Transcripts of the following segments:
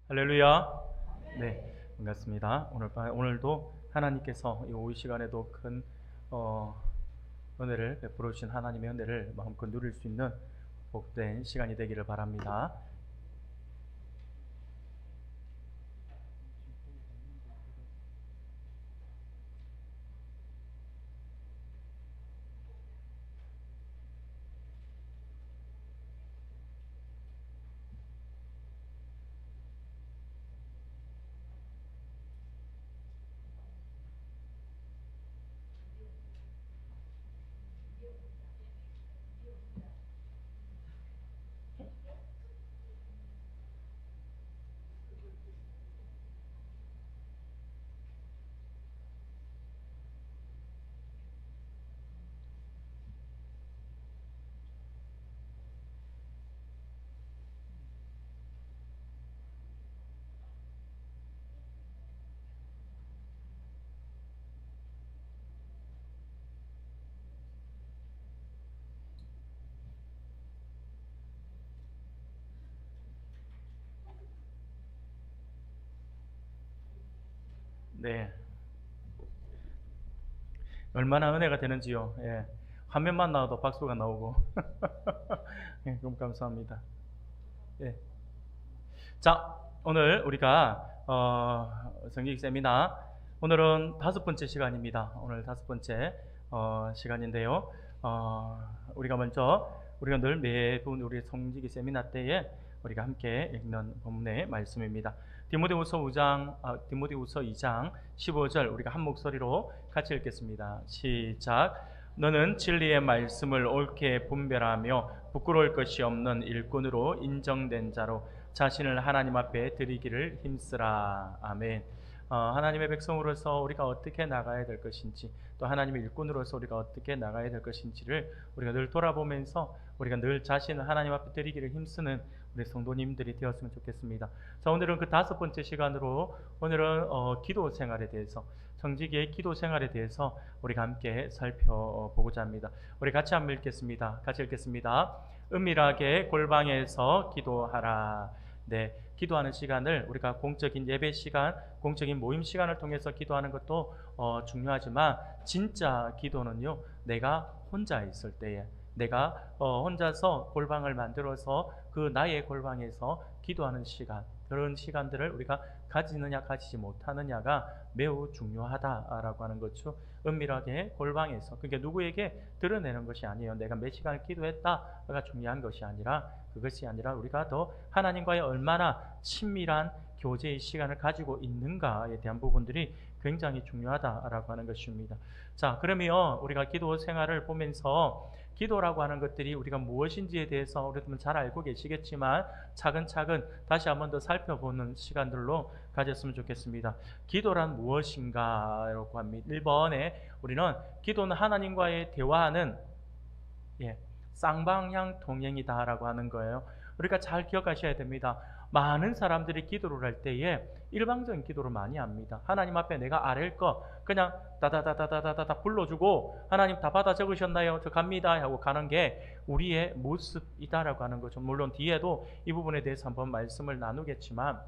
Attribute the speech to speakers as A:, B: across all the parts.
A: 할렐루야. 네, 반갑습니다. 오늘도 하나님께서 이 오후 시간에도 큰 은혜를 베풀어 주신 하나님의 은혜를 마음껏 누릴 수 있는 복된 시간이 되기를 바랍니다. 네, 얼마나 은혜가 되는지요. 예, 화면만 나와도 박수가 나오고. 예, 너무 감사합니다. 예. 자, 오늘 우리가 성경 세미나, 오늘은 5번째 시간입니다. 오늘 5번째 시간인데요. 우리가 먼저 우리가 늘 매분 우리 성지기 세미나 때에 우리가 함께 읽는 본문의 말씀입니다. 디모데후서 2장 15절 우리가 한 목소리로 같이 읽겠습니다. 시작. 너는 진리의 말씀을 옳게 분별하며 부끄러울 것이 없는 일꾼으로 인정된 자로 자신을 하나님 앞에 드리기를 힘쓰라. 아멘. 하나님의 백성으로서 우리가 어떻게 나가야 될 것인지, 또 하나님의 일꾼으로서 우리가 어떻게 나가야 될 것인지를 우리가 늘 돌아보면서 우리가 늘 자신을 하나님 앞에 드리기를 힘쓰는 우리 성도님들이 되었으면 좋겠습니다. 자, 오늘은 그 5번째 시간으로 오늘은 기도 생활에 대해서, 정직의 기도 생활에 대해서 우리가 함께 살펴보고자 합니다. 우리 같이 한번 읽겠습니다. 같이 읽겠습니다. 은밀하게 골방에서 기도하라. 네, 기도하는 시간을 우리가 공적인 예배 시간, 공적인 모임 시간을 통해서 기도하는 것도 중요하지만, 진짜 기도는요, 내가 혼자 있을 때에, 내가 혼자서 골방을 만들어서 그 나의 골방에서 기도하는 시간, 그런 시간들을 우리가 가지느냐 가지지 못하느냐가 매우 중요하다라고 하는 거죠. 은밀하게 골방에서, 그게 누구에게 드러내는 것이 아니에요. 내가 몇 시간을 기도했다가 중요한 것이 아니라, 그것이 아니라 우리가 더 하나님과의 얼마나 친밀한 교제의 시간을 가지고 있는가에 대한 부분들이 굉장히 중요하다라고 하는 것입니다. 자, 그러면 우리가 기도 생활을 보면서 기도라고 하는 것들이 우리가 무엇인지에 대해서 우리도 잘 알고 계시겠지만, 차근차근 다시 한번 더 살펴보는 시간들로 가졌으면 좋겠습니다. 기도란 무엇인가라고 합니다. 1번에 우리는 기도는 하나님과의 대화하는, 쌍방향 동행이다라고 하는 거예요. 우리가 잘 기억하셔야 됩니다. 많은 사람들이 기도를 할 때에 일방적인 기도를 많이 합니다. 하나님 앞에 내가 아랠 거 그냥 다다다다다다다 불러주고, 하나님 다 받아 적으셨나요? 저 갑니다 하고 가는 게 우리의 모습이다라고 하는 거죠. 물론 뒤에도 이 부분에 대해서 한번 말씀을 나누겠지만,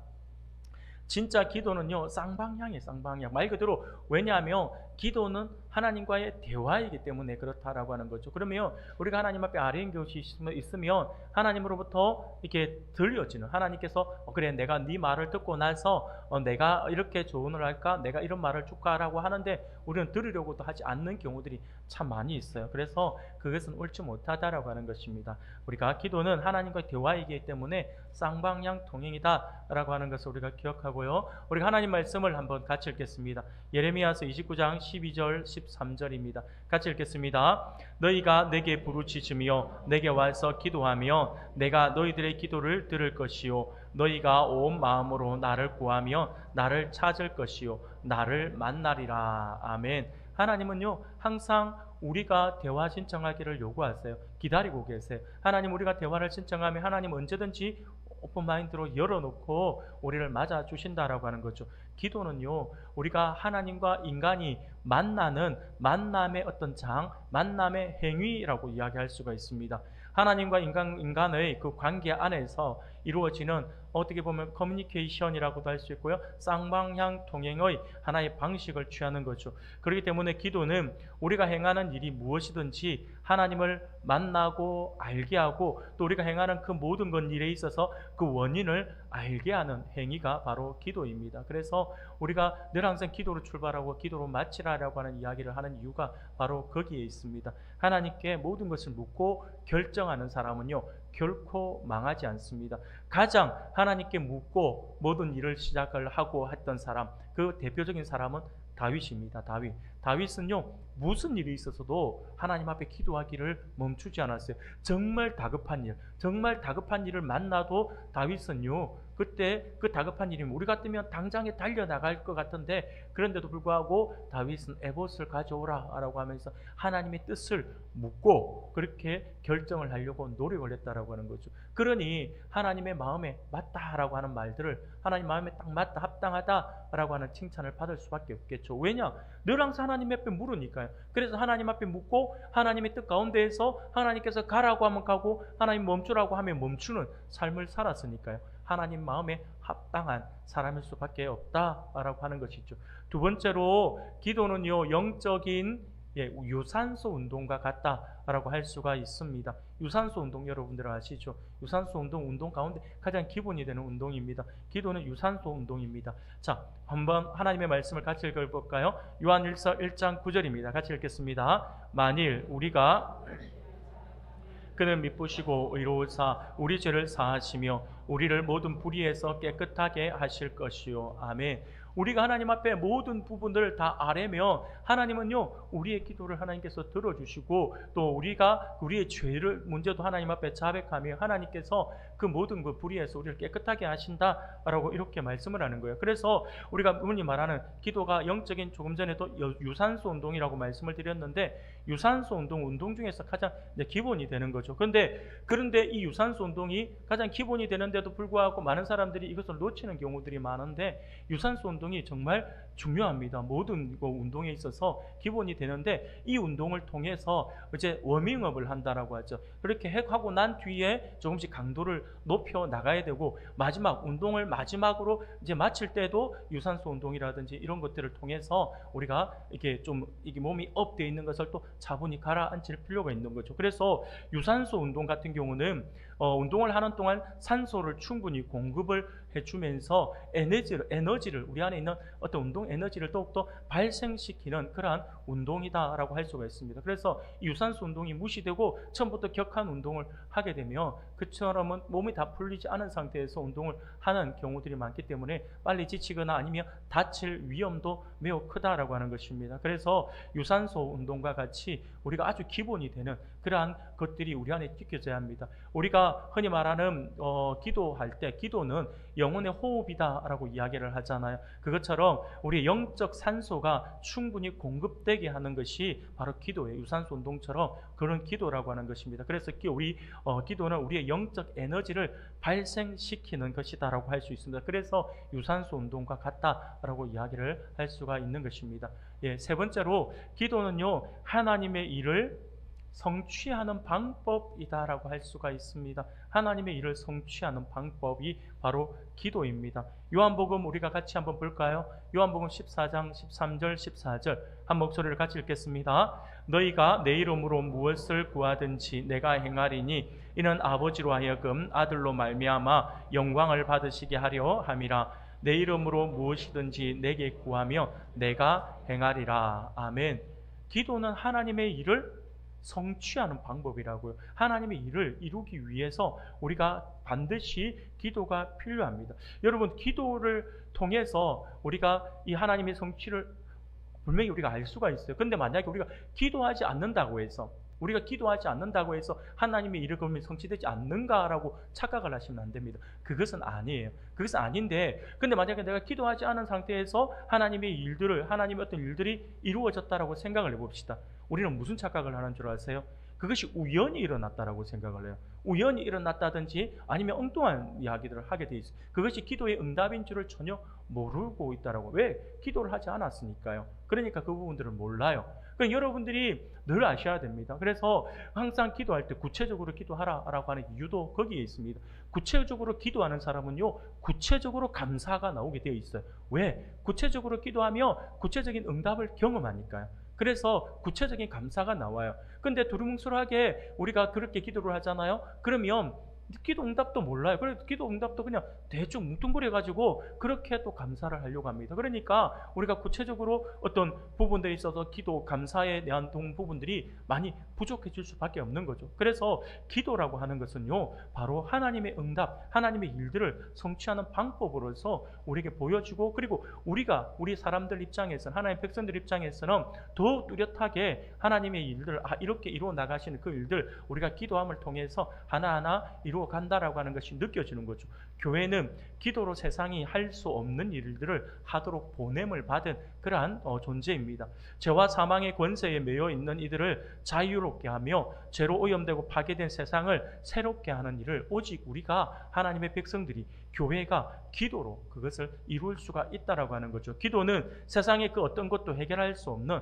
A: 진짜 기도는요, 쌍방향이에요. 쌍방향. 말 그대로, 왜냐하면 기도는 하나님과의 대화이기 때문에 그렇다라고 하는 거죠. 그러면 우리가 하나님 앞에 아뢰는 것이 있으면 하나님으로부터 이렇게 들려지는, 하나님께서 그래, 내가 네 말을 듣고 나서 내가 이렇게 조언을 할까, 내가 이런 말을 줄까라고 하는데 우리는 들으려고도 하지 않는 경우들이 참 많이 있어요. 그래서 그것은 옳지 못하다라고 하는 것입니다. 우리가 기도는 하나님과의 대화이기 때문에 쌍방향 동행이다라고 하는 것을 우리가 기억하고요. 우리가 하나님 말씀을 한번 같이 읽겠습니다. 예레미야서 29장 12절 13절입니다. 같이 읽겠습니다. 너희가 내게 부르짖으며 내게 와서 기도하며 내가 너희들의 기도를 들을 것이요 너희가 온 마음으로 나를 구하며 나를 찾을 것이요 나를 만나리라. 아멘. 하나님은요, 항상 우리가 대화 신청하기를 요구하세요. 기다리고 계세요. 하나님, 우리가 대화를 신청하면 하나님 언제든지 오픈마인드로 열어놓고 우리를 맞아주신다라고 하는 거죠. 기도는요, 우리가 하나님과 인간이 만나는 만남의 어떤 만남의 행위라고 이야기할 수가 있습니다. 하나님과 인간의 그 관계 안에서 이루어지는 어떻게 보면 커뮤니케이션이라고도 할 수 있고요. 쌍방향 통행의 하나의 방식을 취하는 거죠. 그렇기 때문에 기도는 우리가 행하는 일이 무엇이든지 하나님을 만나고 알게 하고 또 우리가 행하는 그 모든 것 일에 있어서 그 원인을 알게 하는 행위가 바로 기도입니다. 그래서 우리가 늘 항상 기도로 출발하고 기도로 마치라라고 하는 이야기를 하는 이유가 바로 거기에 있습니다. 하나님께 모든 것을 묻고 결정하는 사람은요, 결코 망하지 않습니다. 가장 하나님께 묻고 모든 일을 시작을 하고 했던 사람, 그 대표적인 사람은 다윗입니다. 다윗은요, 무슨 일이 있었어도 하나님 앞에 기도하기를 멈추지 않았어요. 정말 다급한 일을 만나도 다윗은요, 그때 그 다급한 일이면 우리 같으면 당장에 달려나갈 것 같은데, 그런데도 불구하고 다윗은 에봇을 가져오라 라고 하면서 하나님의 뜻을 묻고 그렇게 결정을 하려고 노력을 했다라고 하는 거죠. 그러니 하나님의 마음에 맞다라고 하는 말들을, 하나님 마음에 딱 맞다, 합당하다라고 하는 칭찬을 받을 수밖에 없겠죠. 왜냐? 늘 항상 하나님 앞에 물으니까요. 그래서 하나님 앞에 묻고 하나님의 뜻 가운데에서 하나님께서 가라고 하면 가고 하나님 멈추라고 하면 멈추는 삶을 살았으니까요. 하나님 마음에 합당한 사람일 수밖에 없다라고 하는 것이죠. 두 번째로 기도는요, 영적인 유산소 운동과 같다라고 할 수가 있습니다. 유산소 운동 여러분들 아시죠? 유산소 운동 가운데 가장 기본이 되는 운동입니다. 기도는 유산소 운동입니다. 자, 한번 하나님의 말씀을 같이 읽어볼까요? 요한일서 1장 9절입니다. 같이 읽겠습니다. 만일 우리가 그는 미쁘시고 의로우사 우리 죄를 사하시며 우리를 모든 불의에서 깨끗하게 하실 것이요. 아멘. 우리가 하나님 앞에 모든 부분들을 다 아뢰며 하나님은요, 우리의 기도를 하나님께서 들어주시고 또 우리가 우리의 죄를 문제도 하나님 앞에 자백하며 하나님께서 그 모든 그 불의에서 우리를 깨끗하게 하신다라고 이렇게 말씀을 하는 거예요. 그래서 우리가 흔히 말하는 기도가 영적인, 조금 전에도 유산소 운동이라고 말씀을 드렸는데, 유산소 운동 중에서 가장 기본이 되는 거죠. 그런데 이 유산소 운동이 가장 기본이 되는데도 불구하고 많은 사람들이 이것을 놓치는 경우들이 많은데, 유산소 운동이 정말 중요합니다. 모든 운동에 있어서 기본이 되는데, 이 운동을 통해서 이제 워밍업을 한다라고 하죠. 그렇게 하고 난 뒤에 조금씩 강도를 높여 나가야 되고, 운동을 마지막으로 이제 마칠 때도 유산소 운동이라든지 이런 것들을 통해서 우리가 이게 몸이 업되어 있는 것을 또 차분히 가라앉힐 필요가 있는 거죠. 그래서 유산소 운동 같은 경우는 운동을 하는 동안 산소를 충분히 공급을 해주면서 에너지를 우리 안에 있는 어떤 운동 에너지를 더욱더 발생시키는 그러한 운동이다라고 할 수가 있습니다. 그래서 이 유산소 운동이 무시되고 처음부터 격한 운동을 하게 되면 그처럼은 몸이 다 풀리지 않은 상태에서 운동을 하는 경우들이 많기 때문에 빨리 지치거나 아니면 다칠 위험도 매우 크다라고 하는 것입니다. 그래서 유산소 운동과 같이 우리가 아주 기본이 되는 그러한 것들이 우리 안에 지켜져야 합니다. 우리가 흔히 말하는 기도할 때, 기도는 영혼의 호흡이다라고 이야기를 하잖아요. 그것처럼 우리 영적 산소가 충분히 공급되게 하는 것이 바로 기도예요. 유산소 운동처럼 그런 기도라고 하는 것입니다. 그래서 기도는 우리의 영적 에너지를 발생시키는 것이다라고 할 수 있습니다. 그래서 유산소 운동과 같다라고 이야기를 할 수가 있는 것입니다. 세 번째로 기도는요, 하나님의 일을 성취하는 방법이다라고 할 수가 있습니다. 하나님의 일을 성취하는 방법이 바로 기도입니다. 요한복음 우리가 같이 한번 볼까요? 요한복음 14장 13절 14절 한 목소리를 같이 읽겠습니다. 너희가 내 이름으로 무엇을 구하든지 내가 행하리니 이는 아버지로 하여금 아들로 말미암아 영광을 받으시게 하려 함이라. 내 이름으로 무엇이든지 내게 구하며 내가 행하리라. 아멘. 기도는 하나님의 일을 성취하는 방법이라고요. 하나님의 일을 이루기 위해서 우리가 반드시 기도가 필요합니다. 여러분, 기도를 통해서 우리가 이 하나님의 성취를 분명히 우리가 알 수가 있어요. 근데 만약에 우리가 기도하지 않는다고 해서 하나님의 일을 그러면 성취되지 않는가라고 착각을 하시면 안 됩니다. 그것은 아니에요. 그것은 아닌데, 근데 만약에 내가 기도하지 않은 상태에서 하나님의 어떤 일들이 이루어졌다라고 생각을 해봅시다. 우리는 무슨 착각을 하는 줄 아세요? 그것이 우연히 일어났다라고 생각을 해요. 우연히 일어났다든지 아니면 엉뚱한 이야기들을 하게 돼 있어요. 그것이 기도의 응답인 줄을 전혀 모르고 있다라고. 왜? 기도를 하지 않았으니까요. 그러니까 그 부분들을 몰라요. 그러니까 여러분들이 늘 아셔야 됩니다. 그래서 항상 기도할 때 구체적으로 기도하라라고 하는 이유도 거기에 있습니다. 구체적으로 기도하는 사람은요, 구체적으로 감사가 나오게 되어 있어요. 왜? 구체적으로 기도하며 구체적인 응답을 경험하니까요. 그래서 구체적인 감사가 나와요. 근데 두루뭉술하게 우리가 그렇게 기도를 하잖아요. 그러면 기도 응답도 몰라요. 그래서 기도 응답도 그냥 대충 뭉뚱그려가지고 그렇게 또 감사를 하려고 합니다. 그러니까 우리가 구체적으로 어떤 부분들에 있어서 기도 감사에 대한 부분들이 많이 부족해질 수밖에 없는 거죠. 그래서 기도라고 하는 것은요, 바로 하나님의 응답, 하나님의 일들을 성취하는 방법으로서 우리에게 보여주고, 그리고 우리 사람들 입장에서는, 하나님의 백성들 입장에서는 더 뚜렷하게 하나님의 일들을 이렇게 이루어 나가시는 그 일들, 우리가 기도함을 통해서 하나하나 이루어 간다라고 하는 것이 느껴지는 거죠. 교회는 기도로 세상이 할 수 없는 일들을 하도록 보냄을 받은 그러한 존재입니다. 죄와 사망의 권세에 매여 있는 이들을 자유롭게 하며 죄로 오염되고 파괴된 세상을 새롭게 하는 일을 오직 우리가, 하나님의 백성들이, 교회가 기도로 그것을 이룰 수가 있다라고 하는 거죠. 기도는 세상의 그 어떤 것도 해결할 수 없는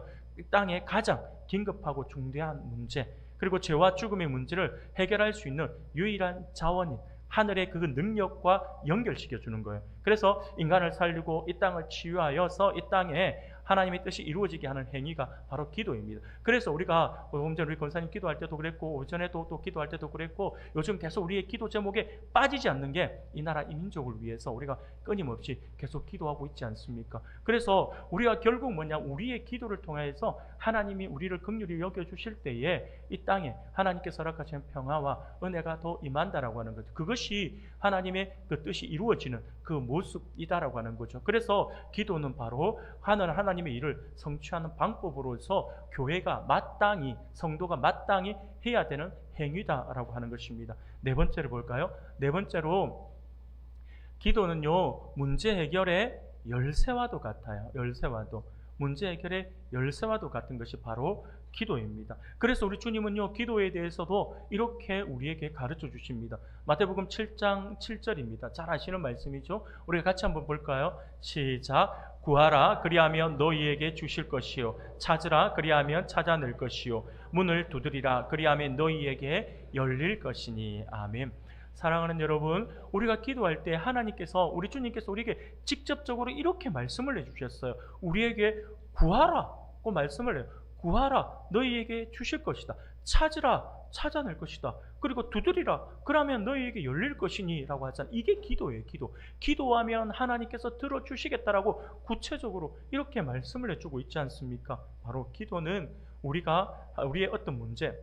A: 땅의 가장 긴급하고 중대한 문제, 그리고 죄와 죽음의 문제를 해결할 수 있는 유일한 자원인 하늘의 그 능력과 연결시켜주는 거예요. 그래서 인간을 살리고 이 땅을 치유하여서 이 땅에 하나님의 뜻이 이루어지게 하는 행위가 바로 기도입니다. 그래서 우리가 오늘 우리 권사님 기도할 때도 그랬고, 오전에도 또 기도할 때도 그랬고, 요즘 계속 우리의 기도 제목에 빠지지 않는 게 이 나라 이 민족을 위해서 우리가 끊임없이 계속 기도하고 있지 않습니까? 그래서 우리가 결국 뭐냐, 우리의 기도를 통해서 하나님이 우리를 긍휼히 여겨주실 때에 이 땅에 하나님께서 허락하신 평화와 은혜가 더 임한다라고 하는 거죠. 그것이 하나님의 그 뜻이 이루어지는 그 모습이다라고 하는 거죠. 그래서 기도는 바로 하나님의 일을 성취하는 방법으로서 교회가 마땅히, 성도가 마땅히 해야 되는 행위다라고 하는 것입니다. 네 번째로 볼까요? 네 번째로, 기도는요, 문제 해결의 열쇠와도 같아요. 문제 해결의 열쇠와도 같은 것이 바로 기도입니다. 그래서 우리 주님은요, 기도에 대해서도 이렇게 우리에게 가르쳐 주십니다. 마태복음 7장 7절입니다. 잘 아시는 말씀이죠. 우리가 같이 한번 볼까요? 시작. 구하라, 그리하면 너희에게 주실 것이요, 찾으라, 그리하면 찾아낼 것이요, 문을 두드리라, 그리하면 너희에게 열릴 것이니. 아멘. 사랑하는 여러분, 우리가 기도할 때 하나님께서, 우리 주님께서 우리에게 직접적으로 이렇게 말씀을 해주셨어요. 우리에게 구하라고 말씀을 해요. 구하라, 너희에게 주실 것이다. 찾으라, 찾아낼 것이다. 그리고 두드리라, 그러면 너희에게 열릴 것이니 라고 하잖아요. 이게 기도예요. 기도하면 하나님께서 들어주시겠다라고 구체적으로 이렇게 말씀을 해주고 있지 않습니까? 바로 기도는 우리의 어떤 문제,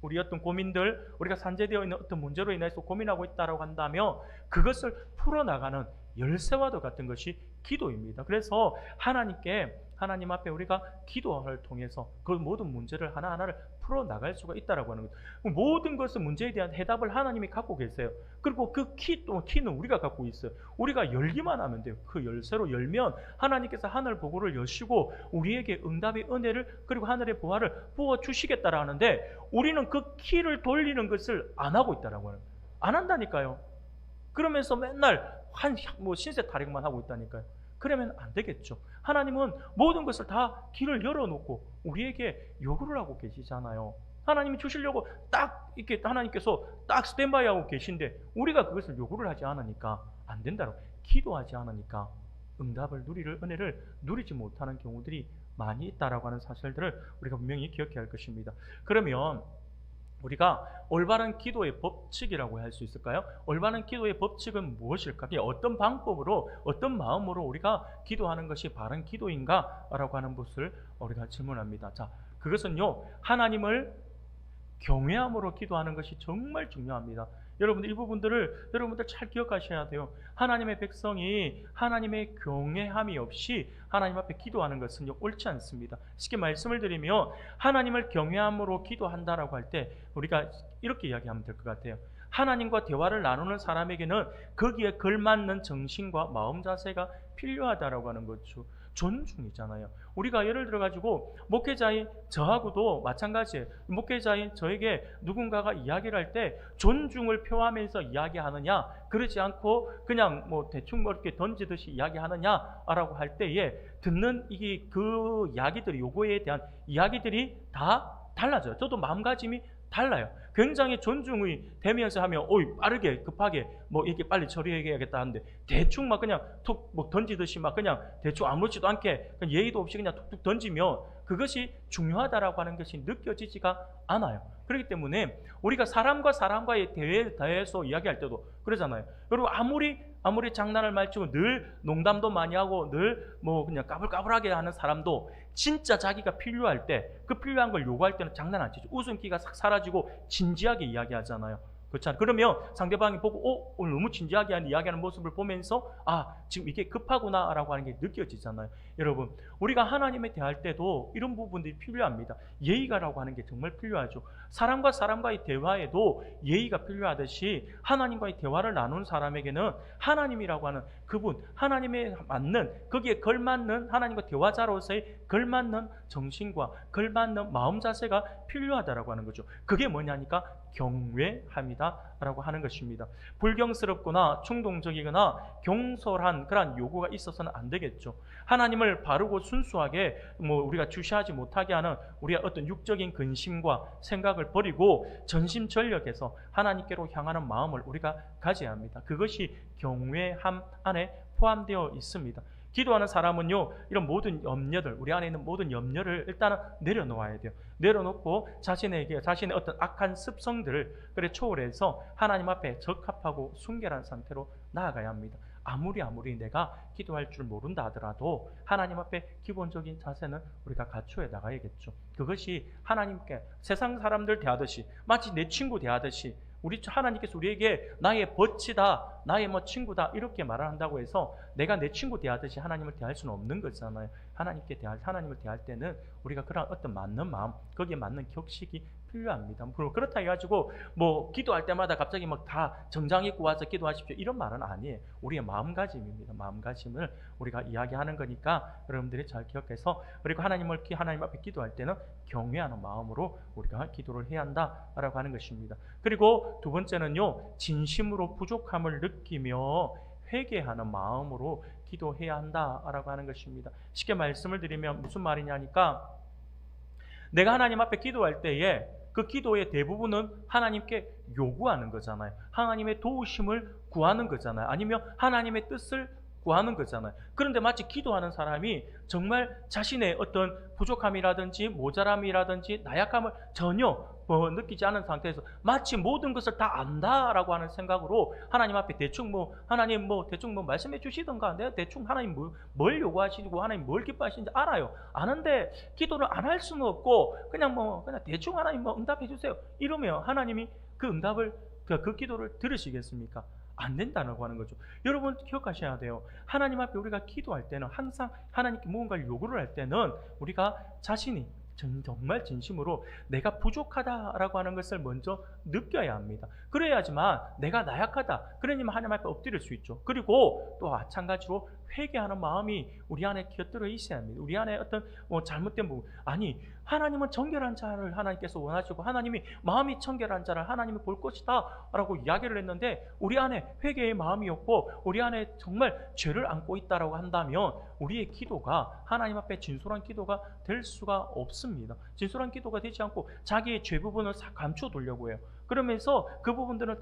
A: 우리 어떤 고민들, 우리가 산재되어 있는 어떤 문제로 인해서 고민하고 있다고 한다면 그것을 풀어나가는 열쇠와도 같은 것이 기도입니다. 그래서 하나님 앞에 우리가 기도를 통해서 그 모든 문제를 하나하나를 풀어나갈 수가 있다고 하는 거죠. 모든 것은 문제에 대한 해답을 하나님이 갖고 계세요. 그리고 그 키는 우리가 갖고 있어요. 우리가 열기만 하면 돼요. 그 열쇠로 열면 하나님께서 하늘 보고를 여시고 우리에게 응답의 은혜를, 그리고 하늘의 보화를 부어주시겠다라 하는데, 우리는 그 키를 돌리는 것을 안 하고 있다라고 하는 거예요. 안 한다니까요. 그러면서 맨날 신세 타령만 하고 있다니까요. 그러면 안 되겠죠. 하나님은 모든 것을 다 길을 열어놓고 우리에게 요구를 하고 계시잖아요. 하나님이 주시려고 딱 이렇게 하나님께서 딱 스탠바이 하고 계신데 우리가 그것을 요구를 하지 않으니까 안 된다고, 기도하지 않으니까 응답을 은혜를 누리지 못하는 경우들이 많이 있다라고 하는 사실들을 우리가 분명히 기억해야 할 것입니다. 그러면 우리가 올바른 기도의 법칙이라고 할 수 있을까요? 올바른 기도의 법칙은 무엇일까? 어떤 방법으로, 어떤 마음으로 우리가 기도하는 것이 바른 기도인가? 라고 하는 것을 우리가 질문합니다. 자, 그것은요, 하나님을 경외함으로 기도하는 것이 정말 중요합니다. 여러분들, 이 부분들을 여러분들 잘 기억하셔야 돼요. 하나님의 백성이 하나님의 경외함이 없이 하나님 앞에 기도하는 것은 옳지 않습니다. 쉽게 말씀을 드리면, 하나님을 경외함으로 기도한다라고 할 때 우리가 이렇게 이야기하면 될 것 같아요. 하나님과 대화를 나누는 사람에게는 거기에 걸맞는 정신과 마음 자세가 필요하다라고 하는 거죠. 존중이잖아요. 우리가 예를 들어 가지고 목회자인 저하고도 마찬가지예요. 목회자인 저에게 누군가가 이야기를 할 때 존중을 표하면서 이야기하느냐, 그러지 않고 그냥 뭐 대충 뭐 이렇게 던지듯이 이야기하느냐라고 할 때에 듣는 이게 그 이야기들이, 요거에 대한 이야기들이 다 달라져요. 저도 마음가짐이 달라요. 굉장히 존중이 되면서 하면 빠르게 급하게 뭐 이렇게 빨리 처리해야겠다 하는데, 대충 막 그냥 툭 뭐 던지듯이 막 그냥 대충 아무렇지도 않게 그냥 예의도 없이 그냥 툭툭 던지면 그것이 중요하다라고 하는 것이 느껴지지가 않아요. 그렇기 때문에 우리가 사람과 사람과의 대해서 이야기할 때도 그러잖아요. 여러분 아무리 장난을 많이 치고 늘 농담도 많이 하고 늘 뭐 그냥 까불까불하게 하는 사람도 진짜 자기가 필요할 때, 그 필요한 걸 요구할 때는 장난 안 치죠. 웃음기가 싹 사라지고 진지하게 이야기하잖아요. 그렇잖아요. 그러면 상대방이 보고 오늘 너무 진지하게 이야기하는 모습을 보면서 지금 이게 급하구나라고 하는 게 느껴지잖아요. 여러분, 우리가 하나님에 대할 때도 이런 부분들이 필요합니다. 예의가라고 하는 게 정말 필요하죠. 사람과 사람과의 대화에도 예의가 필요하듯이 하나님과의 대화를 나누는 사람에게는 하나님이라고 하는 그분, 하나님에 맞는, 거기에 걸맞는, 하나님과 대화자로서의 걸맞는 정신과 걸맞는 마음 자세가 필요하다라고 하는 거죠. 그게 뭐냐니까 경외함이다라고 하는 것입니다. 불경스럽거나 충동적이거나 경솔한 그러한 요구가 있어서는 안 되겠죠. 하나님을 바르고 순수하게 우리가 주시하지 못하게 하는 우리의 어떤 육적인 근심과 생각을 버리고 전심전력해서 하나님께로 향하는 마음을 우리가 가져야 합니다. 그것이 경외함 안에 포함되어 있습니다. 기도하는 사람은요, 이런 모든 염려들, 우리 안에 있는 모든 염려를 일단은 내려놓아야 돼요. 내려놓고 자신의 어떤 악한 습성들을 초월해서 하나님 앞에 적합하고 순결한 상태로 나아가야 합니다. 아무리 내가 기도할 줄 모른다 하더라도 하나님 앞에 기본적인 자세는 우리가 갖추어 나가야겠죠. 그것이 하나님께 세상 사람들 대하듯이, 마치 내 친구 대하듯이, 우리 하나님께서 우리에게 나의 버치다, 나의 친구다 이렇게 말을 한다고 해서 내가 내 친구 대하듯이 하나님을 대할 수는 없는 거잖아요. 하나님을 대할 때는 우리가 그런 어떤 맞는 마음, 거기에 맞는 격식이 필요합니다. 그렇다 해가지고 기도할 때마다 갑자기 다 정장 입고 와서 기도하십시오 이런 말은 아니에요. 우리의 마음가짐입니다. 마음가짐을 우리가 이야기하는 거니까 여러분들이 잘 기억해서, 그리고 하나님 앞에 기도할 때는 경외하는 마음으로 우리가 기도를 해야 한다라고 하는 것입니다. 그리고 두 번째는요, 진심으로 부족함을 느끼며 회개하는 마음으로 기도해야 한다라고 하는 것입니다. 쉽게 말씀을 드리면 무슨 말이냐니까, 내가 하나님 앞에 기도할 때에 그 기도의 대부분은 하나님께 요구하는 거잖아요. 하나님의 도우심을 구하는 거잖아요. 아니면 하나님의 뜻을 구하는 거잖아요. 그런데 마치 기도하는 사람이 정말 자신의 어떤 부족함이라든지 모자람이라든지 나약함을 전혀 느끼지 않은 상태에서 마치 모든 것을 다 안다라고 하는 생각으로 하나님 앞에 대충 하나님 대충 말씀해 주시던가, 내가 대충 하나님 뭘 요구하시고 하나님 뭘 기뻐하시는지 알아요. 아는데 기도를 안 할 수는 없고 그냥 대충 하나님 응답해 주세요 이러면 하나님이 그 응답을, 그 기도를 들으시겠습니까? 안 된다고 하는 거죠. 여러분 기억하셔야 돼요. 하나님 앞에 우리가 기도할 때는 항상 하나님께 무언가를 요구를 할 때는 우리가 자신이 정말 진심으로 내가 부족하다라고 하는 것을 먼저 느껴야 합니다. 그래야지만 내가 나약하다, 그러니까 하나님 앞에 엎드릴 수 있죠. 그리고 또 마찬가지로 회개하는 마음이 우리 안에 곁들여 있어야 합니다. 우리 안에 어떤 잘못된 부분, 하나님은 정결한 자를 하나님께서 원하시고 하나님이 마음이 청결한 자를 하나님이 볼 것이다 라고 이야기를 했는데, 우리 안에 회개의 마음이 없고 우리 안에 정말 죄를 안고 있다라고 한다면 우리의 기도가 하나님 앞에 진솔한 기도가 될 수가 없습니다. 진솔한 기도가 되지 않고 자기의 죄 부분을 감춰두려고 해요. 그러면서 그 부분들은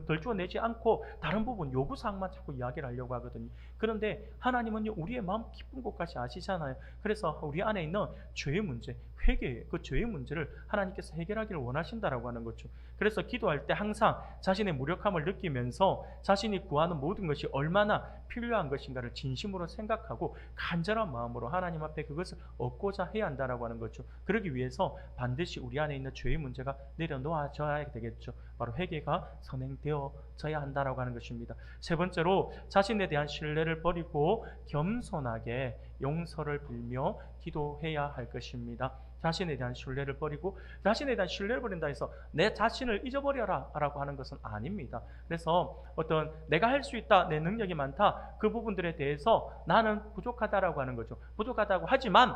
A: 덜추어내지 않고 다른 부분, 요구사항만 자꾸 이야기를 하려고 하거든요. 그런데 하나님은요, 우리의 마음 깊은 곳까지 아시잖아요. 그래서 우리 안에 있는 죄의 문제, 회개, 그 죄의 문제를 하나님께서 해결하기를 원하신다라고 하는 거죠. 그래서 기도할 때 항상 자신의 무력함을 느끼면서 자신이 구하는 모든 것이 얼마나 필요한 것인가를 진심으로 생각하고 간절한 마음으로 하나님 앞에 그것을 얻고자 해야 한다라고 하는 거죠. 그러기 위해서 반드시 우리 안에 있는 죄의 문제가 내려놓아져야 되겠죠. 바로 회개가 선행되어져야 한다라고 하는 것입니다. 세 번째로, 자신에 대한 신뢰를 버리고 겸손하게 용서를 빌며 기도해야 할 것입니다. 자신에 대한 신뢰를 버리고, 자신에 대한 신뢰를 버린다 해서 내 자신을 잊어버려라 라고 하는 것은 아닙니다. 그래서 어떤 내가 할 수 있다, 내 능력이 많다, 그 부분들에 대해서 나는 부족하다라고 하는 거죠. 부족하다고 하지만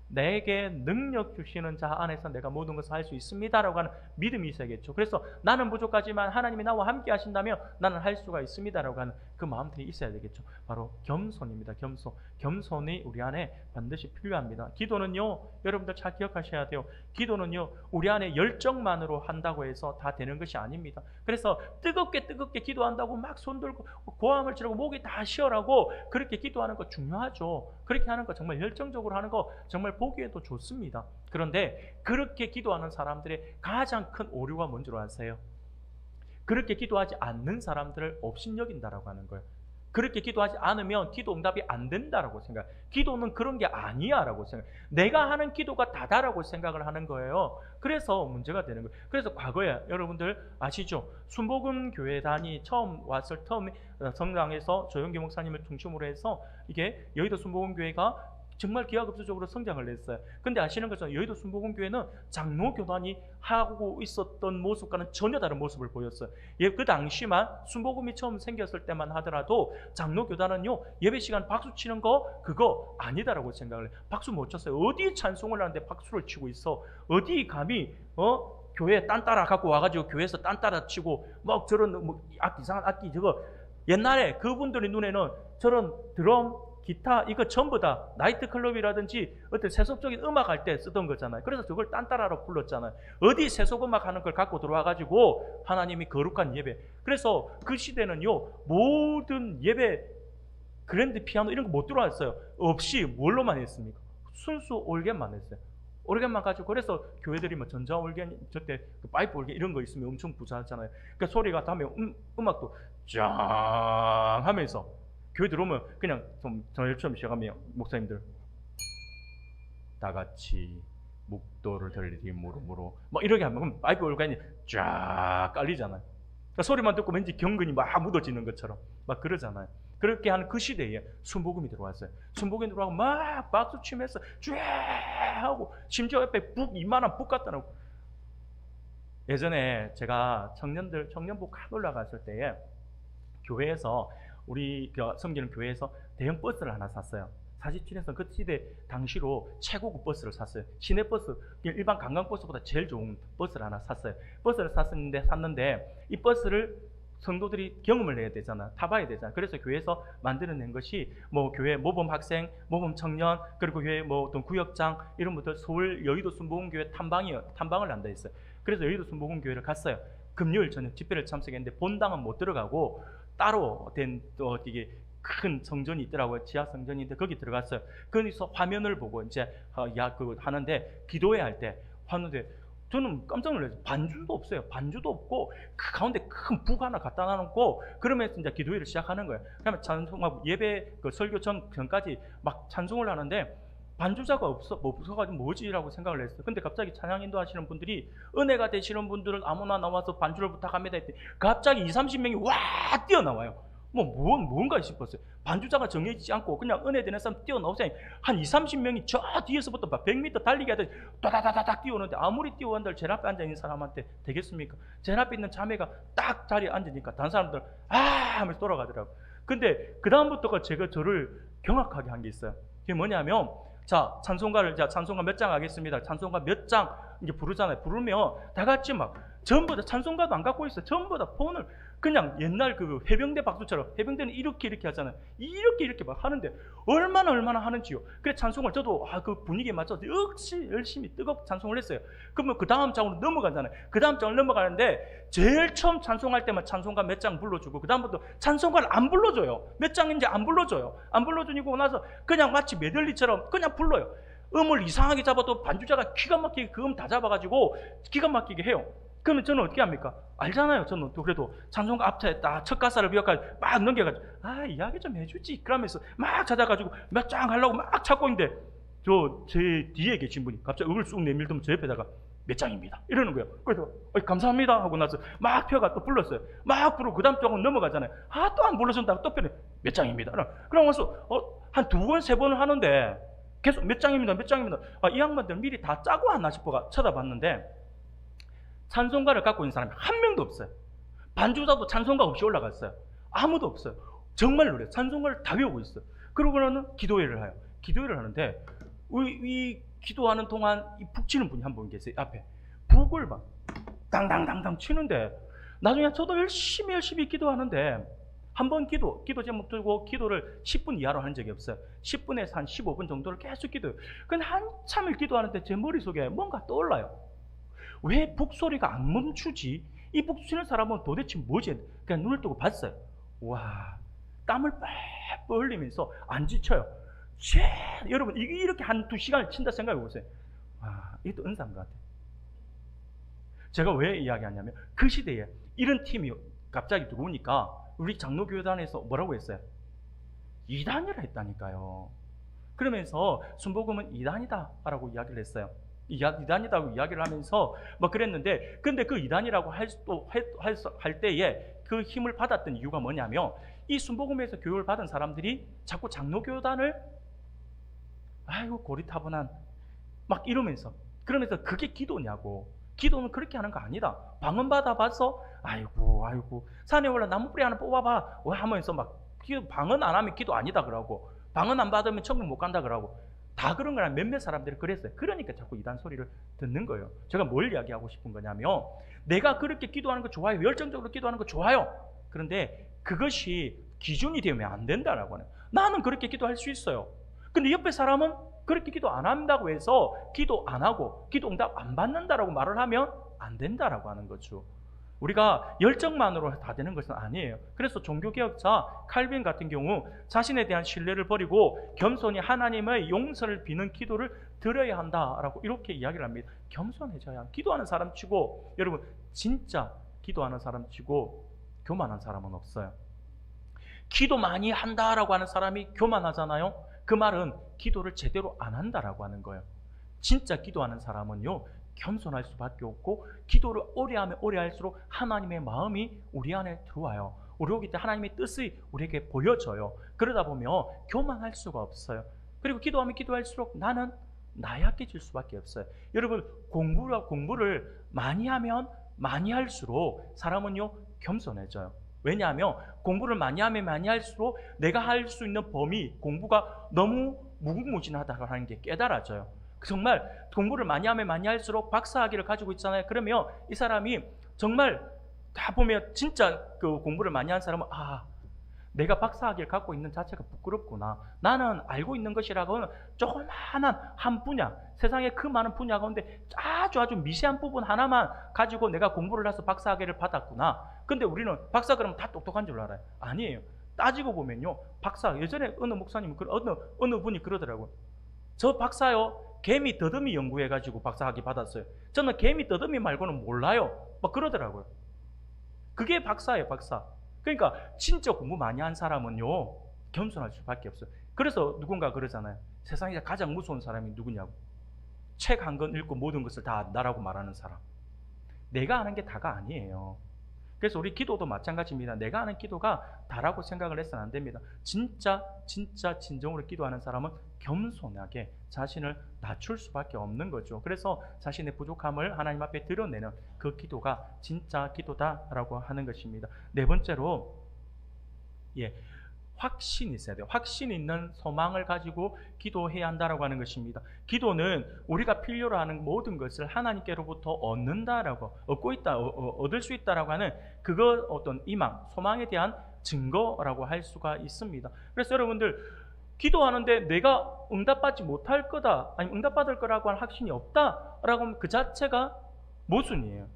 A: 내게 능력 주시는 자 안에서 내가 모든 것을 할 수 있습니다라고 하는 믿음이 있어야겠죠. 그래서 나는 부족하지만 하나님이 나와 함께 하신다면 나는 할 수가 있습니다라고 하는 그 마음들이 있어야 되겠죠. 바로 겸손입니다. 겸손. 겸손이 우리 안에 반드시 필요합니다. 기도는요, 여러분들 잘 기억하셔야 돼요. 기도는요, 우리 안에 열정만으로 한다고 해서 다 되는 것이 아닙니다. 그래서 뜨겁게 기도한다고 막 손들고 고함을 지르고 목이 다 쉬어라고 그렇게 기도하는 거 중요하죠. 그렇게 하는 거 정말 열정적으로 하는 거 정말 보기에도 좋습니다. 그런데 그렇게 기도하는 사람들의 가장 큰 오류가 뭔지 아세요? 그렇게 기도하지 않는 사람들을 업신여긴다라고 하는 거예요. 그렇게 기도하지 않으면 기도 응답이 안 된다라고 생각. 기도는 그런 게 아니야라고 생각. 내가 하는 기도가 다다라고 생각을 하는 거예요. 그래서 문제가 되는 거예요. 그래서 과거에 여러분들 아시죠? 순복음 교회단이 처음 성장해서 조영기 목사님을 중심으로 해서 이게 여의도 순복음 교회가 정말 기하급수적으로 성장을 했어요. 근데 아시는 것처럼 여의도 순복음교회는 장로 교단이 하고 있었던 모습과는 전혀 다른 모습을 보였어요. 그 당시만 순복음이 처음 생겼을 때만 하더라도 장로 교단은요, 예배 시간 박수 치는 거 그거 아니다라고 생각을 해요. 박수 못 쳤어요. 어디 찬송을 하는데 박수를 치고 있어? 어디 감히 교회에 딴 따라 갖고 와가지고 교회에서 딴 따라 치고 막 저런 이상한 악기 저거. 옛날에 그분들의 눈에는 저런 드럼, 기타 이거 전부 다 나이트클럽이라든지 어떤 세속적인 음악 할 때 쓰던 거잖아요. 그래서 저걸 딴따라로 불렀잖아요. 어디 세속음악 하는 걸 갖고 들어와가지고 하나님이 거룩한 예배. 그래서 그 시대는요, 모든 예배 그랜드 피아노 이런 거 못 들어왔어요. 없이 뭘로만 했습니까? 순수 올겐만 했어요. 올겐만 가지고. 그래서 교회들이 뭐 전자올겐, 저때 그 파이프 올겐 이런 거 있으면 엄청 부자잖아요. 그러니까 소리가 다면 음악도 짱 하면서 교회 들어오면 그냥 좀 저희처럼 시작하면 목사님들 다 같이 묵도를 들리리 무릎으로 막 이렇게 하면 그럼 파이프 올간이 쫙 깔리잖아요. 그러니까 소리만 듣고 왠지 경건이 막 묻어지는 것처럼 막 그러잖아요. 그렇게 하는 그 시대에 순복음이 들어왔어요. 순복음이 들어와서 막 박수 치면서 쫙 하고 심지어 옆에 이만한 북 갖다 놓고. 예전에 제가 청년부 각 올라갔을 때에 교회에서 우리 섬기는 교회에서 대형 버스를 하나 샀어요. 47에서 그 시대 당시로 최고급 버스를 샀어요. 시내버스, 일반 관광버스보다 제일 좋은 버스를 하나 샀어요. 버스를 샀는데 이 버스를 성도들이 경험을 해야 되잖아. 타봐야 되잖아. 그래서 교회에서 만들어낸 것이 뭐 교회 모범 학생, 모범 청년, 그리고 교회 뭐 어떤 구역장 이런 분들 서울 여의도 순복음교회 탐방을 한다 했어요. 그래서 여의도 순복음교회를 갔어요. 금요일 저녁 집회를 참석했는데 본당은 못 들어가고 따로 된 또 이게 큰 성전이 있더라고요. 지하 성전인데 거기 들어갔어요. 거기서 화면을 보고 이제 하는데 기도회 할 때 하는데 저는 깜짝 놀랐어요. 반주도 없어요. 반주도 없고 그 가운데 큰 북 하나 갖다 놔놓고 그러면서 이제 기도회를 시작하는 거예요. 그러면 찬송하고 예배 그 설교 전까지 막 찬송을 하는데 반주자가 없어가지고 뭐지라고 생각을 했어요. 근데 갑자기 찬양 인도하시는 분들이 은혜가 되시는 분들은 아무나 나와서 반주를 부탁합니다 했더니 갑자기 20-30명이 와 뛰어나와요. 뭔가 싶었어요. 반주자가 정해지지 않고 그냥 은혜 되는 사람 뛰어나오세요. 한 20-30명이 저 뒤에서부터 막 100m 달리기 하듯이 다다다닥 뛰어오는데 아무리 뛰어간들 제일 앞에 앉아있는 사람한테 되겠습니까? 제일 앞에 있는 자매가 딱 자리에 앉으니까 다른 사람들 하면서 돌아가더라고요. 근데 그 다음부터가 제가 저를 경악하게 한 게 있어요. 그게 뭐냐면 자, 찬송가 몇 장 하겠습니다. 찬송가 몇 장 이제 부르잖아요. 부르면 다 같이 막 전부 다 찬송가도 안 갖고 있어요. 전부 다 폰을 그냥 옛날 그 해병대 박수처럼 해병대는 이렇게 하잖아요. 이렇게 막 하는데 얼마나 하는지요. 그래 찬송을 저도 그 분위기에 맞춰서 역시 열심히 뜨겁게 찬송을 했어요. 그러면 그 다음 장으로 넘어가잖아요. 그 다음 장을 넘어가는데 제일 처음 찬송할 때만 찬송가 몇 장 불러주고 그 다음부터 찬송가를 안 불러줘요. 몇 장인지 안 불러줘요. 안 불러주고 나서 그냥 마치 메들리처럼 그냥 불러요. 음을 이상하게 잡아도 반주자가 기가 막히게 그 음 다 잡아가지고 기가 막히게 해요. 그러면 저는 어떻게 합니까? 알잖아요. 저는 또 그래도 찬송가 앞에 딱 첫 가사를 비워가지고 막 넘겨가지고 이야기 좀 해주지. 그러면서 막 찾아가지고 몇 장 하려고 막 찾고 있는데 제 뒤에 계신 분이 갑자기 음을 쑥 내밀더니 제 옆에다가 몇 장입니다. 이러는 거예요. 그래서 감사합니다 하고 나서 막 펴가 또 불렀어요. 막 부르고 그 다음 쪽은 넘어가잖아요. 또 안 불러준다고 또 펴네. 몇 장입니다. 그러면서 한 2번, 3번을 하는데 계속 몇 장입니다. 몇 장입니다. 이 양반들 미리 다 짜고 왔나 싶어가 쳐다봤는데 찬송가를 갖고 있는 사람이 한 명도 없어요. 반주자도 찬송가 없이 올라갔어요. 아무도 없어요. 정말 노래 찬송가를 다 외우고 있어요. 그러고는 기도회를 해요. 기도회를 하는데 이 기도하는 동안 이 북 치는 분이 한 분 계세요. 앞에 북을 막 당당당당 치는데 나중에 저도 열심히 기도하는데 한 번 기도 제목 들고 기도를 10분 이하로 하는 적이 없어요. 10분에서 한 15분 정도를 계속 기도해요. 근데 한참을 기도하는데 제 머릿속에 뭔가 떠올라요. 왜 북소리가 안 멈추지? 이 북 치는 사람은 도대체 뭐지? 그냥 눈을 뜨고 봤어요. 와, 땀을 뻘뻘 흘리면서 안 지쳐요. 여러분 이렇게 한 2시간을 친다 생각해 보세요. 이것도 은사인 것 같아요. 제가 왜 이야기하냐면 그 시대에 이런 팀이 갑자기 들어오니까 우리 장로교단에서 뭐라고 했어요? 이단이라 했다니까요. 그러면서 순복음은 이단이다 라고 이야기를 했어요. 이단이라고 이야기를 하면서 뭐 그랬는데, 근데 그 이단이라고 할 때에 그 힘을 받았던 이유가 뭐냐면 이 순복음에서 교육을 받은 사람들이 자꾸 장로교단을 아이고 고리타분한 막 이러면서, 그러면서 그게 기도냐고. 기도는 그렇게 하는 거 아니다. 방언 받아봐서 아이고 산에 올라 나무뿌리 하나 뽑아봐 하면서 막 방언 안 하면 기도 아니다 그러고, 방언 안 받으면 천국 못 간다 그러고, 다 그런 거랑 몇몇 사람들이 그랬어요. 그러니까 자꾸 이단 소리를 듣는 거예요. 제가 뭘 이야기하고 싶은 거냐면 내가 그렇게 기도하는 거 좋아요. 열정적으로 기도하는 거 좋아요. 그런데 그것이 기준이 되면 안 된다라고 하는. 나는 그렇게 기도할 수 있어요. 근데 옆에 사람은 그렇게 기도 안 한다고 해서 기도 안 하고 기도 응답 안 받는다라고 말을 하면 안 된다라고 하는 거죠. 우리가 열정만으로 다 되는 것은 아니에요. 그래서 종교개혁자 칼빈 같은 경우 자신에 대한 신뢰를 버리고 겸손히 하나님의 용서를 비는 기도를 드려야 한다라고 이렇게 이야기를 합니다. 겸손해져야. 기도하는 사람 치고, 여러분 진짜 기도하는 사람 치고 교만한 사람은 없어요. 기도 많이 한다라고 하는 사람이 교만하잖아요. 그 말은 기도를 제대로 안 한다라고 하는 거예요. 진짜 기도하는 사람은요 겸손할 수밖에 없고, 기도를 오래 하면 오래 할수록 하나님의 마음이 우리 안에 들어와요. 그러기 때문에 하나님의 뜻이 우리에게 보여져요. 그러다 보면 교만할 수가 없어요. 그리고 기도하면 기도할수록 나는 나약해질 수밖에 없어요. 여러분 공부를 많이 하면 많이 할수록 사람은요 겸손해져요. 왜냐하면 공부를 많이 하면 많이 할수록 내가 할 수 있는 범위, 공부가 너무 무궁무진하다고 하는 게 깨달아져요. 정말 공부를 많이 하면 많이 할수록 박사학위를 가지고 있잖아요. 그러면 이 사람이 정말 다 보면 진짜 그 공부를 많이 한 사람은 내가 박사학위를 갖고 있는 자체가 부끄럽구나. 나는 알고 있는 것이라고는 조그마한 한 분야, 세상에 그 많은 분야 가운데 아주 미세한 부분 하나만 가지고 내가 공부를 해서 박사학위를 받았구나. 근데 우리는 박사 그러면 다 똑똑한 줄 알아요. 아니에요. 따지고 보면요, 박사, 예전에 어느 목사님, 어느 분이 그러더라고요. 저 박사요, 개미 더듬이 연구해가지고 박사학위 받았어요. 저는 개미 더듬이 말고는 몰라요. 막 그러더라고요. 그게 박사예요, 박사. 그러니까 진짜 공부 많이 한 사람은요 겸손할 수밖에 없어요. 그래서 누군가 그러잖아요. 세상에 가장 무서운 사람이 누구냐고. 책 한 권 읽고 모든 것을 다 안다라고 말하는 사람. 내가 아는 게 다가 아니에요. 그래서 우리 기도도 마찬가지입니다. 내가 하는 기도가 다라고 생각을 해서는 안 됩니다. 진짜 진정으로 기도하는 사람은 겸손하게 자신을 낮출 수밖에 없는 거죠. 그래서 자신의 부족함을 하나님 앞에 드러내는 그 기도가 진짜 기도다라고 하는 것입니다. 네 번째로, 확신이 있어야 돼요. 확신 있는 소망을 가지고 기도해야 한다라고 하는 것입니다. 기도는 우리가 필요로 하는 모든 것을 하나님께로부터 얻을 수 있다라고 하는 그거 어떤 희망, 소망에 대한 증거라고 할 수가 있습니다. 그래서 여러분들 기도하는데 내가 응답받지 못할 거다, 아니면 응답받을 거라고 하는 확신이 없다라고 하면 그 자체가 모순이에요.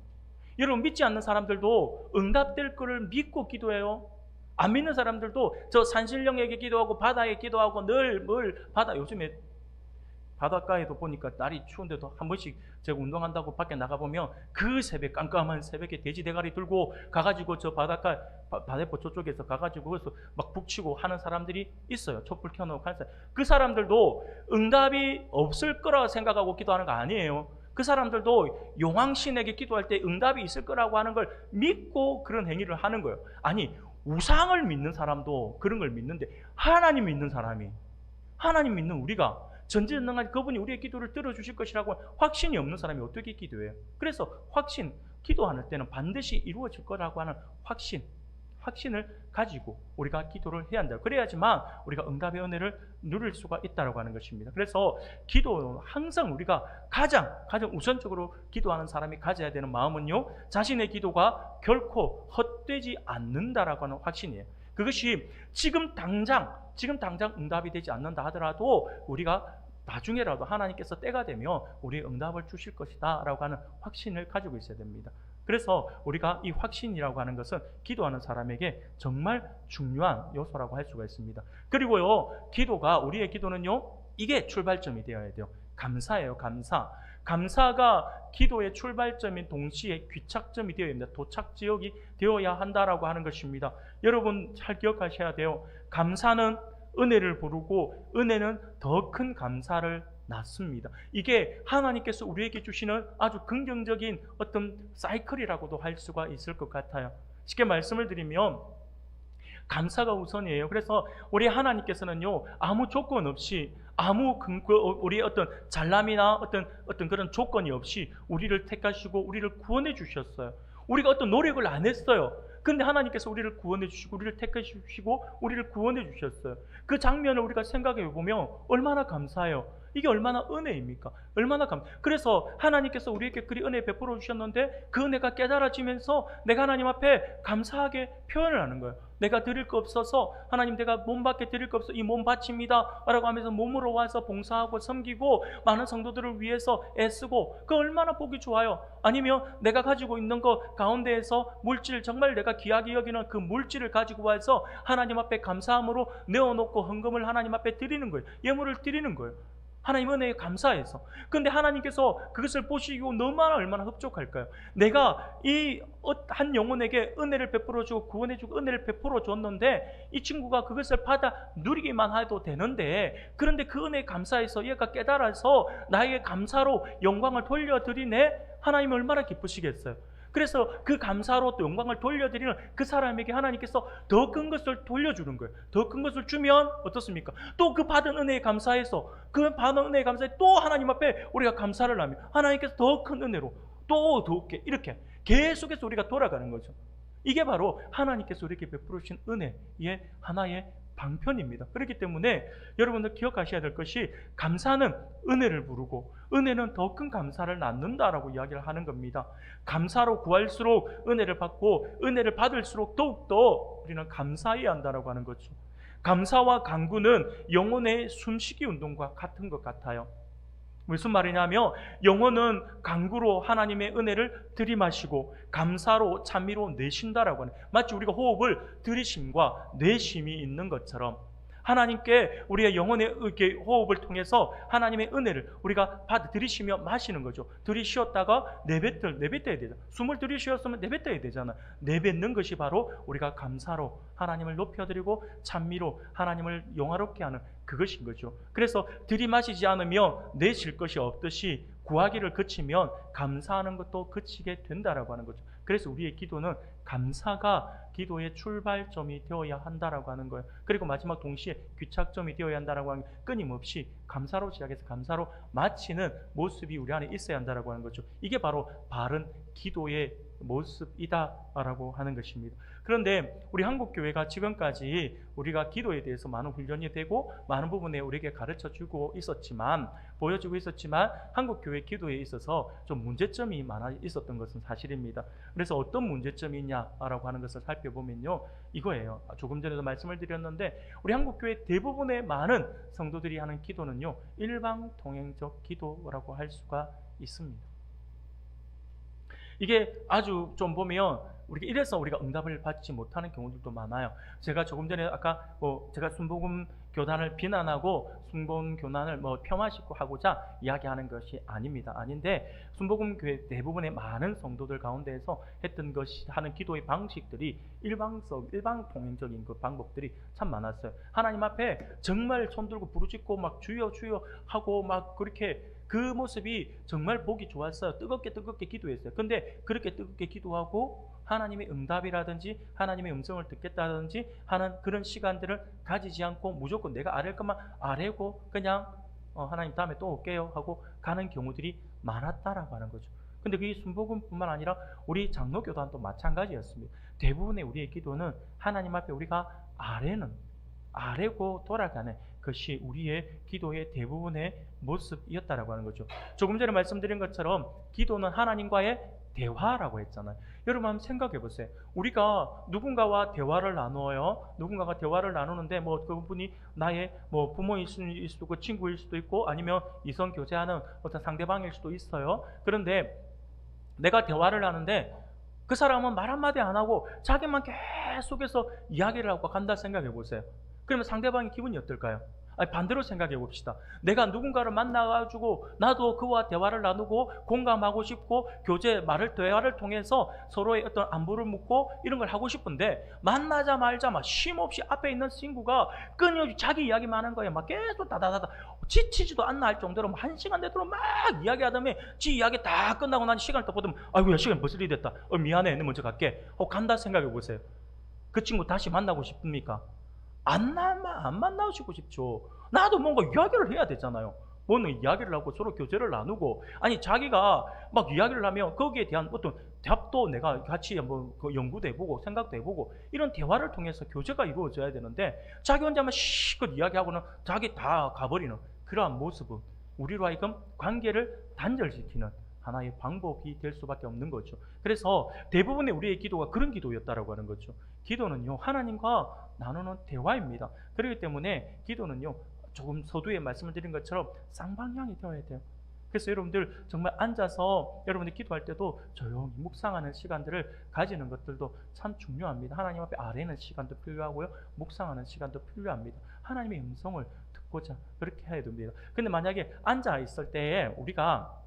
A: 여러분 믿지 않는 사람들도 응답될 거를 믿고 기도해요. 안 믿는 사람들도 저 산신령에게 기도하고 바다에 기도하고 늘 바다, 요즘에 바닷가에도 보니까 날이 추운데도 한 번씩 제가 운동한다고 밖에 나가보면 그 새벽, 깜깜한 새벽에 돼지 대가리 들고 가가지고 저 바닷가, 바대포 저쪽에서 가가지고 거기서 막 북치고 하는 사람들이 있어요. 촛불 켜놓고 하는 사람. 그 사람들도 응답이 없을 거라고 생각하고 기도하는 거 아니에요. 그 사람들도 용왕신에게 기도할 때 응답이 있을 거라고 하는 걸 믿고 그런 행위를 하는 거예요. 아니, 우상을 믿는 사람도 그런 걸 믿는데 하나님 믿는 사람이, 하나님 믿는 우리가 전지전능한 그분이 우리의 기도를 들어주실 것이라고 확신이 없는 사람이 어떻게 기도해요? 그래서 확신, 기도할 때는 반드시 이루어질 거라고 하는 확신을 가지고 우리가 기도를 해야 한다. 그래야지만 우리가 응답의 은혜를 누릴 수가 있다고 하는 것입니다. 그래서 기도는 항상 우리가 가장 우선적으로 기도하는 사람이 가져야 되는 마음은요, 자신의 기도가 결코 헛되지 않는다라고 하는 확신이에요. 그것이 지금 당장 응답이 되지 않는다 하더라도 우리가 나중에라도 하나님께서 때가 되면 우리의 응답을 주실 것이다 라고 하는 확신을 가지고 있어야 됩니다. 그래서 우리가 이 확신이라고 하는 것은 기도하는 사람에게 정말 중요한 요소라고 할 수가 있습니다. 그리고요, 우리의 기도는요, 이게 출발점이 되어야 돼요. 감사예요, 감사. 감사가 기도의 출발점인 동시에 귀착점이 되어야 됩니다. 도착 지역이 되어야 한다라고 하는 것입니다. 여러분 잘 기억하셔야 돼요. 감사는 은혜를 부르고 은혜는 더 큰 감사를 낳습니다. 이게 하나님께서 우리에게 주시는 아주 긍정적인 어떤 사이클이라고도 할 수가 있을 것 같아요. 쉽게 말씀을 드리면 감사가 우선이에요. 그래서 우리 하나님께서는요, 아무 조건 없이 우리의 어떤 잘남이나 어떤 그런 조건이 없이 우리를 택하시고 우리를 구원해 주셨어요. 우리가 어떤 노력을 안 했어요. 근데 하나님께서 우리를 구원해 주시고 우리를 택해 주시고 우리를 구원해 주셨어요. 그 장면을 우리가 생각해 보면 얼마나 감사해요. 이게 얼마나 은혜입니까? 그래서 하나님께서 우리에게 그리 은혜 베풀어 주셨는데 그 은혜가 깨달아지면서 내가 하나님 앞에 감사하게 표현을 하는 거예요. 내가 드릴 거 없어서 하나님, 내가 몸밖에 드릴 거 없어 이 몸 바칩니다 라고 하면서 몸으로 와서 봉사하고 섬기고 많은 성도들을 위해서 애쓰고, 그 얼마나 보기 좋아요. 아니면 내가 가지고 있는 것 가운데에서 물질, 정말 내가 귀하게 여기는 그 물질을 가지고 와서 하나님 앞에 감사함으로 내어놓고 헌금을 하나님 앞에 드리는 거예요. 예물을 드리는 거예요. 하나님 은혜에 감사해서. 근데 하나님께서 그것을 보시고 얼마나 흡족할까요? 내가 이 한 영혼에게 은혜를 베풀어주고 구원해주고 은혜를 베풀어줬는데 이 친구가 그것을 받아 누리기만 해도 되는데, 그런데 그 은혜에 감사해서 얘가 깨달아서 나에게 감사로 영광을 돌려드리네? 하나님 얼마나 기쁘시겠어요? 그래서 그 감사로 또 영광을 돌려드리는 그 사람에게 하나님께서 더 큰 것을 돌려주는 거예요. 더 큰 것을 주면 어떻습니까? 또 그 받은 은혜에 감사해서 또 하나님 앞에 우리가 감사를 하면 하나님께서 더 큰 은혜로 또 더욱게 이렇게 계속해서 우리가 돌아가는 거죠. 이게 바로 하나님께서 우리에게 베풀어 주신 은혜의 하나의 방편입니다. 그렇기 때문에 여러분들 기억하셔야 될 것이, 감사는 은혜를 부르고 은혜는 더 큰 감사를 낳는다라고 이야기를 하는 겁니다. 감사로 구할수록 은혜를 받고 은혜를 받을수록 더욱더 우리는 감사해야 한다라고 하는 거죠. 감사와 간구는 영혼의 숨쉬기 운동과 같은 것 같아요. 무슨 말이냐면, 영혼은 간구로 하나님의 은혜를 들이마시고 감사로 찬미로 내쉰다라고 하는, 마치 우리가 호흡을 들이쉼과 내쉼이 있는 것처럼 하나님께 우리의 영혼의 호흡을 통해서 하나님의 은혜를 우리가 들이쉬며 마시는 거죠. 들이쉬었다가 내뱉어야 되죠. 숨을 들이쉬었으면 내뱉어야 되잖아요. 내뱉는 것이 바로 우리가 감사로 하나님을 높여드리고 찬미로 하나님을 영화롭게 하는 그것인 거죠. 그래서 들이마시지 않으면 내쉴 것이 없듯이 구하기를 그치면 감사하는 것도 그치게 된다라고 하는 거죠. 그래서 우리의 기도는 감사가 기도의 출발점이 되어야 한다라고 하는 거예요. 그리고 마지막 동시에 귀착점이 되어야 한다라고 하는, 끊임없이 감사로 시작해서 감사로 마치는 모습이 우리 안에 있어야 한다라고 하는 거죠. 이게 바로 바른 기도의 모습이다라고 하는 것입니다. 그런데 우리 한국교회가 지금까지 우리가 기도에 대해서 많은 훈련이 되고 많은 부분에 우리에게 가르쳐주고 보여주고 있었지만 한국교회 기도에 있어서 좀 문제점이 많아 있었던 것은 사실입니다. 그래서 어떤 문제점이 있냐라고 하는 것을 살펴보면요, 이거예요. 조금 전에도 말씀을 드렸는데 우리 한국교회 대부분의 많은 성도들이 하는 기도는요, 일방통행적 기도라고 할 수가 있습니다. 이게 아주 좀 보면 이래서 우리가 응답을 받지 못하는 경우들도 많아요. 제가 조금 전에 아까 제가 순복음 교단을 비난하고 순복음 교단을 폄하시고 하고자 이야기하는 것이 아닙니다. 아닌데 순복음 교회 대부분의 많은 성도들 가운데에서 했던 것이 하는 기도의 방식들이 일방통행적인 그 방법들이 참 많았어요. 하나님 앞에 정말 손들고 부르짖고 막 주여 주여 하고 막 그렇게, 그 모습이 정말 보기 좋았어요. 뜨겁게 기도했어요. 근데 그렇게 뜨겁게 기도하고 하나님의 응답이라든지 하나님의 음성을 듣겠다든지 하는 그런 시간들을 가지지 않고 무조건 내가 아랠 것만 아뢰고 그냥 하나님 다음에 또 올게요 하고 가는 경우들이 많았다라고 하는 거죠. 근데 그게 순복음뿐만 아니라 우리 장로교단도 마찬가지였습니다. 대부분의 우리의 기도는 하나님 앞에 우리가 아래고 돌아가는 것이 우리의 기도의 대부분의 모습이었다라고 하는 거죠. 조금 전에 말씀드린 것처럼 기도는 하나님과의 대화라고 했잖아요. 여러분 한번 생각해 보세요. 우리가 누군가와 대화를 나누어요. 누군가가 대화를 나누는데 뭐 그분이 나의 뭐 부모일 수도 있고 친구일 수도 있고 아니면 이성 교제하는 어떤 상대방일 수도 있어요. 그런데 내가 대화를 하는데 그 사람은 말 한마디 안 하고 자기만 계속해서 이야기를 하고 간다 생각해 보세요. 그러면 상대방의 기분이 어떨까요? 아니, 반대로 생각해 봅시다. 내가 누군가를 만나가지고 나도 그와 대화를 나누고 공감하고 싶고 대화를 통해서 서로의 어떤 안부를 묻고 이런 걸 하고 싶은데 만나자마자 막 쉼없이 앞에 있는 친구가 끊임없이 자기 이야기만 하는 거예요. 막 계속 다다다다 지치지도 않나 할 정도로 1시간 내도록 막 이야기하다며 지 이야기 다 끝나고 난 시간을 딱 보더니 아이고야 시간 벌써 이리 됐다. 미안해 내 먼저 갈게. 간다 생각해 보세요. 그 친구 다시 만나고 싶습니까? 안 만나시고 싶죠. 나도 뭔가 이야기를 해야 되잖아요. 뭐는 이야기를 하고 서로 교제를 나누고 아니 자기가 막 이야기를 하면 거기에 대한 어떤 답도 내가 같이 한번 연구도 해보고 생각도 해보고 이런 대화를 통해서 교제가 이루어져야 되는데 자기 혼자만 실컷 이야기하고는 자기 다 가버리는 그러한 모습은 우리로 하여금 관계를 단절시키는 하나의 방법이 될 수밖에 없는 거죠. 그래서 대부분의 우리의 기도가 그런 기도였다라고 하는 거죠. 기도는요 하나님과 나누는 대화입니다. 그렇기 때문에 기도는요 조금 서두에 말씀을 드린 것처럼 쌍방향이 되어야 돼요. 그래서 여러분들 정말 앉아서 여러분들 기도할 때도 조용히 묵상하는 시간들을 가지는 것들도 참 중요합니다. 하나님 앞에 아뢰는 시간도 필요하고요 묵상하는 시간도 필요합니다. 하나님의 음성을 듣고자 그렇게 해야 됩니다. 근데 만약에 앉아 있을 때에 우리가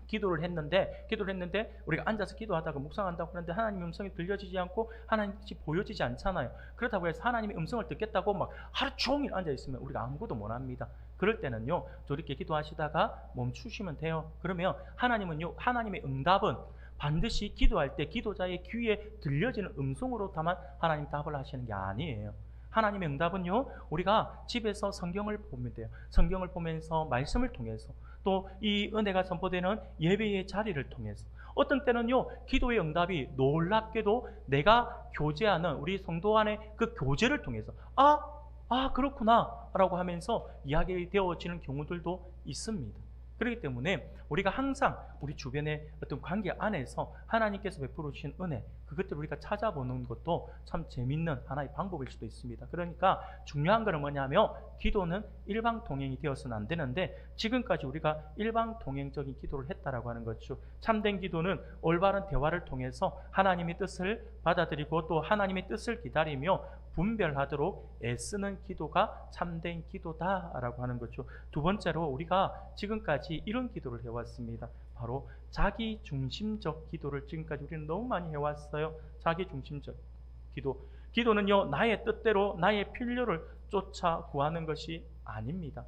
A: 기도를 했는데 우리가 앉아서 기도하다가 묵상한다고 하는데 하나님의 음성이 들려지지 않고 하나님의 뜻이 보여지지 않잖아요. 그렇다고 해서 하나님의 음성을 듣겠다고 막 하루 종일 앉아 있으면 우리가 아무것도 못 합니다. 그럴 때는요 저렇게 기도하시다가 멈추시면 돼요. 그러면 하나님의 응답은 반드시 기도할 때 기도자의 귀에 들려지는 음성으로 다만 하나님 답을 하시는 게 아니에요. 하나님의 응답은요 우리가 집에서 성경을 보면 돼요. 성경을 보면서 말씀을 통해서 또 이 은혜가 선포되는 예배의 자리를 통해서 어떤 때는요 기도의 응답이 놀랍게도 내가 교제하는 우리 성도 안의 그 교제를 통해서 그렇구나 라고 하면서 이야기 되어지는 경우들도 있습니다. 그렇기 때문에 우리가 항상 우리 주변의 어떤 관계 안에서 하나님께서 베풀어 주신 은혜 그것들을 우리가 찾아보는 것도 참 재밌는 하나의 방법일 수도 있습니다. 그러니까 중요한 것은 뭐냐면 기도는 일방통행이 되어서는 안 되는데 지금까지 우리가 일방통행적인 기도를 했다라고 하는 거죠. 참된 기도는 올바른 대화를 통해서 하나님의 뜻을 받아들이고 또 하나님의 뜻을 기다리며 분별하도록 애쓰는 기도가 참된 기도다라고 하는 거죠. 두 번째로 우리가 지금까지 이런 기도를 해왔습니다. 바로 자기중심적 기도를 지금까지 우리는 너무 많이 해왔어요. 자기중심적 기도. 기도는요 나의 뜻대로 나의 필요를 쫓아 구하는 것이 아닙니다.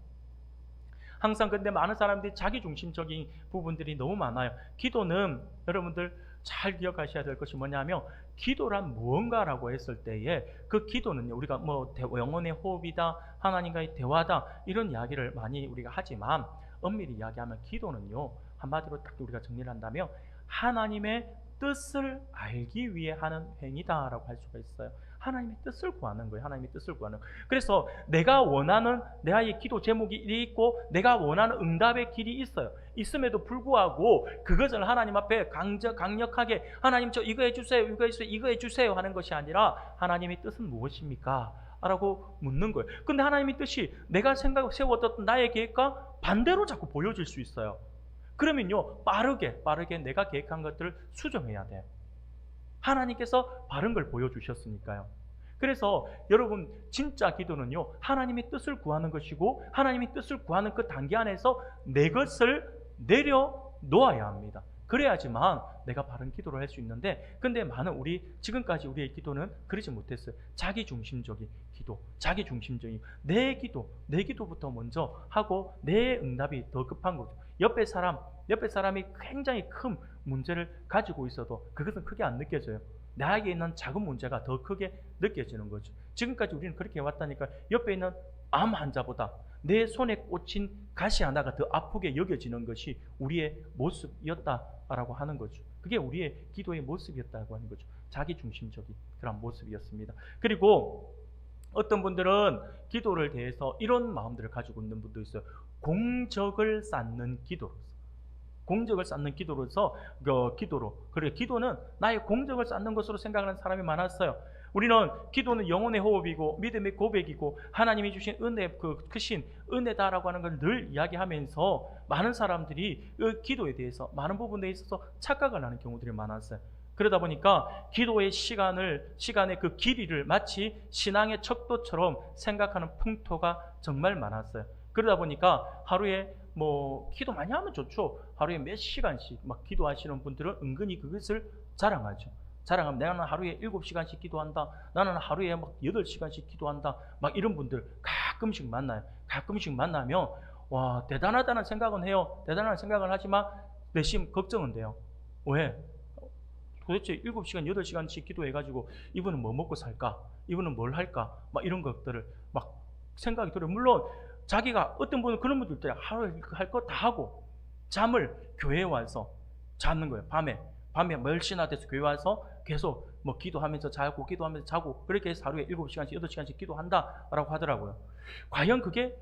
A: 항상 근데 많은 사람들이 자기중심적인 부분들이 너무 많아요. 기도는 여러분들 잘 기억하셔야 될 것이 뭐냐면 기도란 무언가라고 했을 때에 그 기도는요 우리가 뭐 영혼의 호흡이다 하나님과의 대화다 이런 이야기를 많이 우리가 하지만 엄밀히 이야기하면 기도는요 한마디로 딱 우리가 정리를 한다면 하나님의 뜻을 알기 위해 하는 행위다라고 할 수가 있어요. 하나님의 뜻을 구하는 거예요. 하나님의 뜻을 구하는 거예요. 그래서 내가 원하는 나의 기도 제목이 있고 내가 원하는 응답의 길이 있어요. 있음에도 불구하고 그것을 하나님 앞에 강력하게 하나님 저 이거 해주세요 이거 해주세요 하는 것이 아니라 하나님의 뜻은 무엇입니까? 라고 묻는 거예요. 근데 하나님의 뜻이 내가 세웠던 나의 계획과 반대로 자꾸 보여질 수 있어요. 그러면요 빠르게 내가 계획한 것들을 수정해야 돼요. 하나님께서 바른 걸 보여주셨으니까요. 그래서 여러분 진짜 기도는요 하나님의 뜻을 구하는 것이고 하나님의 뜻을 구하는 그 단계 안에서 내 것을 내려놓아야 합니다. 그래야지만 내가 바른 기도를 할 수 있는데 근데 많은 지금까지 우리의 기도는 그러지 못했어요. 자기중심적인 기도, 자기중심적인 내 기도부터 먼저 하고 내 응답이 더 급한 거죠. 옆에 사람이 굉장히 큰 문제를 가지고 있어도 그것은 크게 안 느껴져요. 나에게 있는 작은 문제가 더 크게 느껴지는 거죠. 지금까지 우리는 그렇게 해왔다니까 옆에 있는 암 환자보다 내 손에 꽂힌 가시 하나가 더 아프게 여겨지는 것이 우리의 모습이었다라고 하는 거죠. 그게 우리의 기도의 모습이었다고 하는 거죠. 자기중심적인 그런 모습이었습니다. 그리고 어떤 분들은 기도를 대해서 이런 마음들을 가지고 있는 분도 있어요. 공적을 쌓는 기도로서. 공적을 쌓는 기도로서 그래 기도는 나의 공적을 쌓는 것으로 생각하는 사람이 많았어요. 우리는 기도는 영혼의 호흡이고 믿음의 고백이고 하나님이 주신 은혜 그 크신 은혜다라고 하는 걸 늘 이야기하면서 많은 사람들이 그 기도에 대해서 많은 부분에 있어서 착각을 하는 경우들이 많았어요. 그러다 보니까 기도의 시간의 그 길이를 마치 신앙의 척도처럼 생각하는 풍토가 정말 많았어요. 그러다 보니까 하루에 기도 많이 하면 좋죠. 하루에 몇 시간씩 막 기도하시는 분들은 은근히 그것을 자랑하죠. 자랑하면 나는 하루에 7시간씩 기도한다. 나는 하루에 막 8시간씩 기도한다. 막 이런 분들 가끔씩 만나요. 가끔씩 만나면 와, 대단하다는 생각은 해요. 대단한 생각을 하지만 내심 걱정은 돼요. 왜? 도대체 7시간, 8시간씩 기도해가지고 이분은 뭐 먹고 살까? 이분은 뭘 할까? 막 이런 것들을 막 생각이 들어요. 물론 자기가 어떤 분은 그런 분들 있대요. 하루에 할 거 다 하고 잠을 교회에 와서 자는 거예요. 밤에 10시나 돼서 교회 와서 계속 기도하면서 자고 기도하면서 자고 그렇게 해서 하루에 7시간씩 8시간씩 기도한다라고 하더라고요. 과연 그게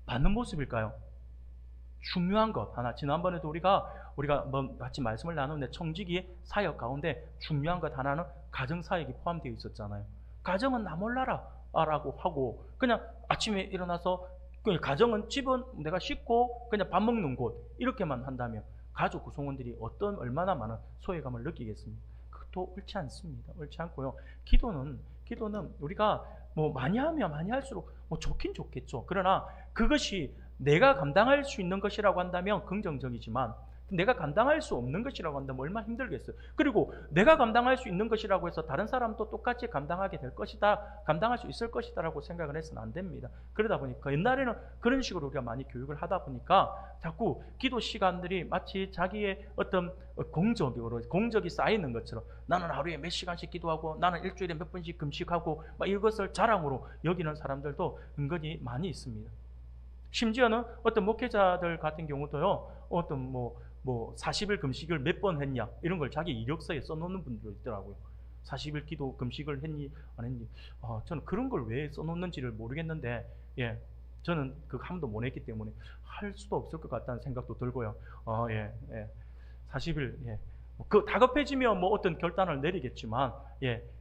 A: 맞는 모습일까요? 중요한 것 하나, 지난번에도 우리가 같이 말씀을 나누는데 청지기의 사역 가운데 중요한 것 하나는 가정사역이 포함되어 있었잖아요. 가정은 나 몰라라 라고 하고 그냥 아침에 일어나서 가정은 집은 내가 씻고 그냥 밥 먹는 곳 이렇게만 한다면 가족 구성원들이 얼마나 많은 소외감을 느끼겠습니까? 그것도 옳지 않습니다. 옳지 않고요. 기도는 우리가 많이 하면 많이 할수록 좋긴 좋겠죠. 그러나 그것이 내가 감당할 수 있는 것이라고 한다면 긍정적이지만 내가 감당할 수 없는 것이라고 한다면 얼마나 힘들겠어요. 그리고 내가 감당할 수 있는 것이라고 해서 다른 사람도 똑같이 감당하게 될 것이다, 감당할 수 있을 것이다 라고 생각을 해서는 안 됩니다. 그러다 보니까 옛날에는 그런 식으로 우리가 많이 교육을 하다 보니까 자꾸 기도 시간들이 마치 자기의 어떤 공적이 쌓이는 것처럼 나는 하루에 몇 시간씩 기도하고 나는 일주일에 몇 번씩 금식하고 막 이것을 자랑으로 여기는 사람들도 은근히 많이 있습니다. 심지어는 어떤 목회자들 같은 경우도요, 어떤 40일 금식을 몇 번 했냐 이런 걸 자기 이력서에 써놓는 분들도 있더라고요. 40일 기도 금식을 했니 안 했니. 저는 그런 걸 왜 써놓는지를 모르겠는데 저는 그거 한 번도 못 했기 때문에 할 수도 없을 것 같다는 생각도 들고요. 40일 그 다급해지면 어떤 결단을 내리겠지만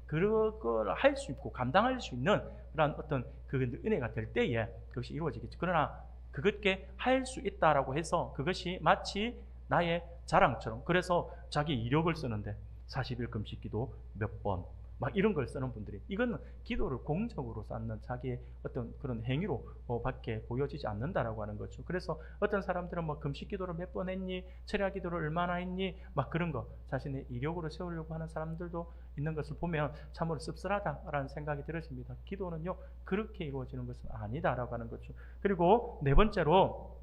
A: 그걸 할 수 있고 감당할 수 있는 그런 어떤 그 은혜가 될 때에 그것이 이루어지겠죠. 그러나 그것게 할 수 있다라고 해서 그것이 마치 나의 자랑처럼 그래서 자기 이력을 쓰는데 40일 금식 기도 몇 번 막 이런 걸 쓰는 분들이 이건 기도를 공적으로 쌓는 자기의 어떤 그런 행위로 밖에 보여지지 않는다라고 하는 거죠. 그래서 어떤 사람들은 금식 기도를 몇 번 했니, 철야 기도를 얼마나 했니, 막 그런 거 자신의 이력으로 세우려고 하는 사람들도 있는 것을 보면 참으로 씁쓸하다라는 생각이 들어집니다. 기도는요 그렇게 이루어지는 것은 아니다라고 하는 거죠. 그리고 네 번째로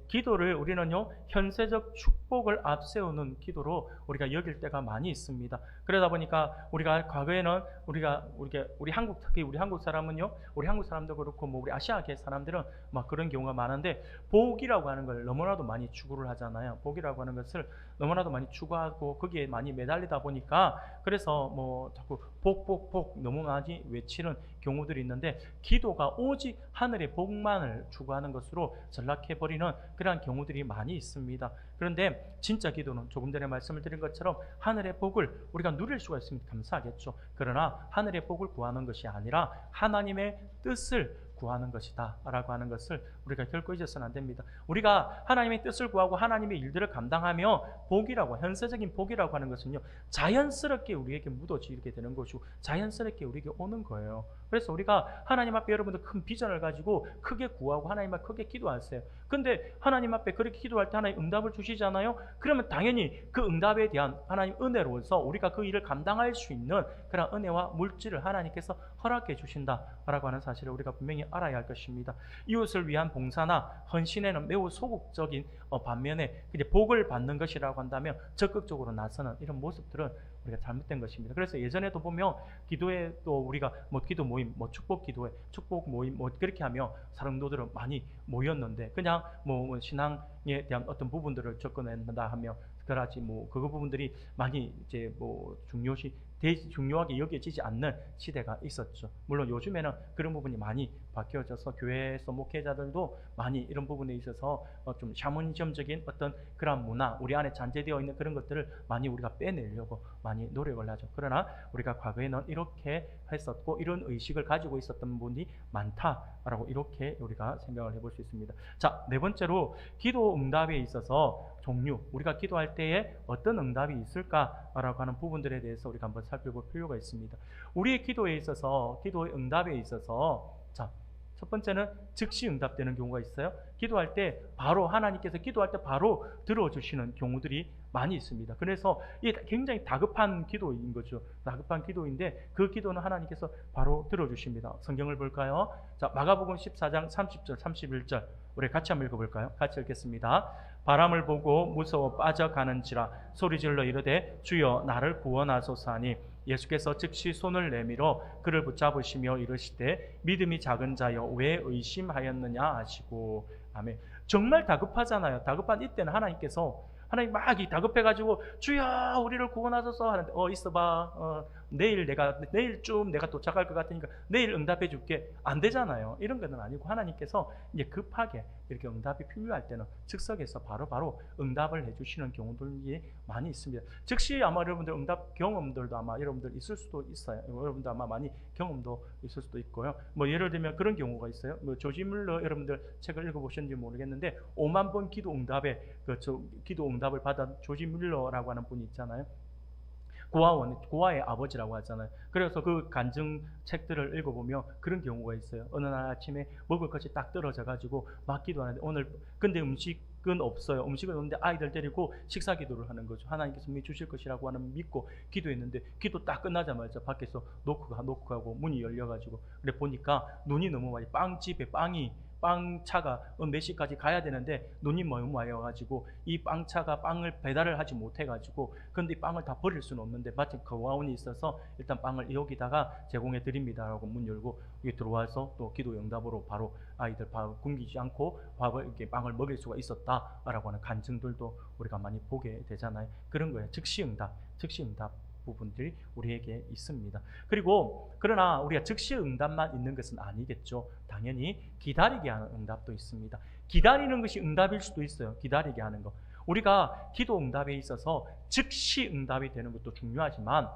A: 기도를 우리는요 현세적 축복을 앞세우는 기도로 우리가 여길 때가 많이 있습니다. 그러다 보니까 우리가 과거에는 우리 한국, 특히 우리 한국 사람은요, 우리 한국 사람도 그렇고 우리 아시아계 사람들은 막 그런 경우가 많은데 복이라고 하는 걸 너무나도 많이 추구를 하잖아요. 복이라고 하는 것을 너무나도 많이 추구하고 거기에 많이 매달리다 보니까 그래서 자꾸 복 너무 많이 외치는 경우들이 있는데 기도가 오직 하늘의 복만을 추구하는 것으로 전락해버리는 그러한 경우들이 많이 있습니다. 그런데 진짜 기도는 조금 전에 말씀을 드린 것처럼 하늘의 복을 우리가 누릴 수가 있으면 감사하겠죠. 그러나 하늘의 복을 구하는 것이 아니라 하나님의 뜻을 구하는 것이다 라고 하는 것을 우리가 결코 잊어서는 안 됩니다. 우리가 하나님의 뜻을 구하고 하나님의 일들을 감당하며 현세적인 복이라고 하는 것은요 자연스럽게 우리에게 묻어지게 되는 것이고 자연스럽게 우리에게 오는 거예요. 그래서 우리가 하나님 앞에 여러분들 큰 비전을 가지고 크게 구하고 하나님 앞에 크게 기도하세요. 근데 하나님 앞에 그렇게 기도할 때 하나님 응답을 주시잖아요. 그러면 당연히 그 응답에 대한 하나님 은혜로서 우리가 그 일을 감당할 수 있는 그런 은혜와 물질을 하나님께서 허락해 주신다라고 하는 사실을 우리가 분명히 알아야 할 것입니다. 이웃을 위한 봉사나 헌신에는 매우 소극적인 반면에 이제 복을 받는 것이라고 한다면 적극적으로 나서는 이런 모습들은 우리가 잘못된 것입니다. 그래서 예전에도 보면 기도회 또 우리가 뭐 기도 모임, 뭐 축복 기도회, 축복 모임 뭐 그렇게 하며 사랑도들은 많이 모였는데 그냥 뭐 신앙에 대한 어떤 부분들을 접근한다 하며 그러지 뭐 그거 부분들이 많이 이제 뭐 중요하게 여겨지지 않는 시대가 있었죠. 물론 요즘에는 그런 부분이 많이 바뀌어져서 교회에서 목회자들도 많이 이런 부분에 있어서 좀 샤머니즘적인 어떤 그런 문화, 우리 안에 잔재되어 있는 그런 것들을 많이 우리가 빼내려고 많이 노력을 하죠. 그러나 우리가 과거에는 이렇게 했었고 이런 의식을 가지고 있었던 분이 많다라고 이렇게 우리가 생각을 해볼 수 있습니다. 자, 네 번째로 기도 응답에 있어서 종류, 우리가 기도할 때에 어떤 응답이 있을까라고 하는 부분들에 대해서 우리가 한번 살펴볼 필요가 있습니다. 우리의 기도에 있어서, 기도의 응답에 있어서, 자, 첫 번째는 즉시 응답되는 경우가 있어요. 기도할 때 바로 하나님께서 기도할 때 바로 들어주시는 경우들이 많이 있습니다. 그래서 이게 굉장히 다급한 기도인 거죠. 다급한 기도인데 그 기도는 하나님께서 바로 들어주십니다. 성경을 볼까요? 자, 마가복음 14장 30절, 31절 우리 같이 한번 읽어볼까요? 같이 읽겠습니다. 바람을 보고 무서워 빠져가는지라 소리질러 이르되 주여 나를 구원하소서 하니 예수께서 즉시 손을 내밀어 그를 붙잡으시며 이르시되 믿음이 작은 자여 왜 의심하였느냐 하시고. 아멘. 정말 다급하잖아요. 다급한 이때는 하나님 막 다급해가지고 주여 우리를 구원하소서 하는데 있어봐, 내일쯤 내가 도착할 것 같으니까 내일 응답해 줄게. 안 되잖아요. 이런 것은 아니고 하나님께서 이제 급하게 이렇게 응답이 필요할 때는 즉석에서 바로 응답을 해주시는 경우들이 많이 있습니다. 즉시 아마 여러분들 응답 경험들도 아마 여러분들 있을 수도 있어요. 여러분들 아마 많이 경험도 있을 수도 있고요. 뭐 예를 들면 그런 경우가 있어요. 뭐 조지 뮬러 여러분들 책을 읽어보셨는지 모르겠는데 5만 번 기도 응답에 기도 응답을 받은 조지 뮬러라고 하는 분이 있잖아요. 고아의 아버지라고 하잖아요. 그래서 그 간증 책들을 읽어보면 그런 경우가 있어요. 어느 날 아침에 먹을 것이 딱 떨어져가지고 막 기도하는데 근데 음식은 없어요. 음식은 없는데 아이들 데리고 식사 기도를 하는 거죠. 하나님께서 분명히 주실 것이라고 하는 믿고 기도했는데 기도 딱 끝나자마자 밖에서 노크 하고 문이 열려가지고 그래 보니까 눈이 너무 많이 빵집에 빵차가 몇 시까지 가야 되는데 눈이 너무 많이 와가지고 이 빵차가 빵을 배달을 하지 못해가지고 근데 이 빵을 다 버릴 수는 없는데 마침 고아원이 있어서 일단 빵을 여기다가 제공해 드립니다 라고 문 열고 여기 들어와서 또 기도 응답으로 바로 아이들 밥 굶기지 않고 이렇게 빵을 먹일 수가 있었다라고 하는 간증들도 우리가 많이 보게 되잖아요. 그런 거예요. 즉시 응답 부분들이 우리에게 있습니다. 그리고 그러나 우리가 즉시 응답만 있는 것은 아니겠죠. 당연히 기다리게 하는 응답도 있습니다. 기다리는 것이 응답일 수도 있어요. 기다리게 하는 거. 우리가 기도 응답에 있어서 즉시 응답이 되는 것도 중요하지만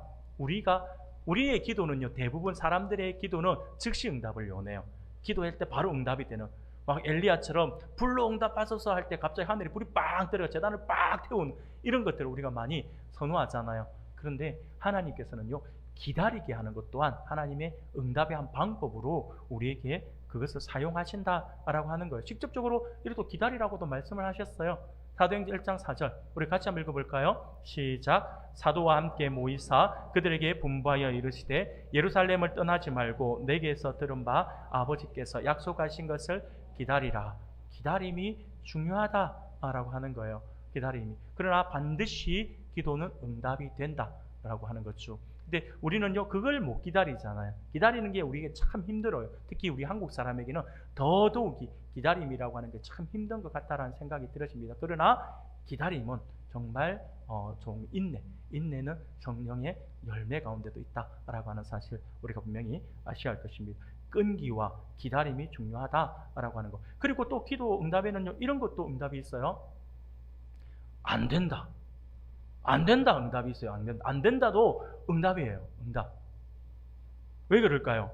A: 우리의 기도는요, 대부분 사람들의 기도는 즉시 응답을 원해요. 기도할 때 바로 응답이 되는, 막 엘리야처럼 불로 응답하소서 할 때 갑자기 하늘에 불이 빵 떨어져 제단을 빡 태우는 이런 것들을 우리가 많이 선호하잖아요. 그런데 하나님께서는요, 기다리게 하는 것 또한 하나님의 응답의 한 방법으로 우리에게 그것을 사용하신다라고 하는 거예요. 직접적으로 이렇게 기다리라고도 말씀을 하셨어요. 사도행전 1장 4절 우리 같이 한번 읽어볼까요? 시작. 사도와 함께 모이사 그들에게 분부하여 이르시되 예루살렘을 떠나지 말고 내게서 들은 바 아버지께서 약속하신 것을 기다리라. 기다림이 중요하다라고 하는 거예요. 기다림이. 그러나 반드시 기도는 응답이 된다라고 하는 거죠. 근데 우리는요, 그걸 못 기다리잖아요. 기다리는 게 우리에게 참 힘들어요. 특히 우리 한국 사람에게는 더더욱이 기다림이라고 하는 게 참 힘든 것 같다라는 생각이 들어집니다. 그러나 기다림은 정말 좋은 인내는 성령의 열매 가운데도 있다라고 하는 사실 우리가 분명히 아셔야 할 것입니다. 끈기와 기다림이 중요하다라고 하는 것. 그리고 또 기도 응답에는요, 이런 것도 응답이 있어요. 안 된다 응답이 있어요. 안 된다도 응답이에요. 응답. 왜 그럴까요?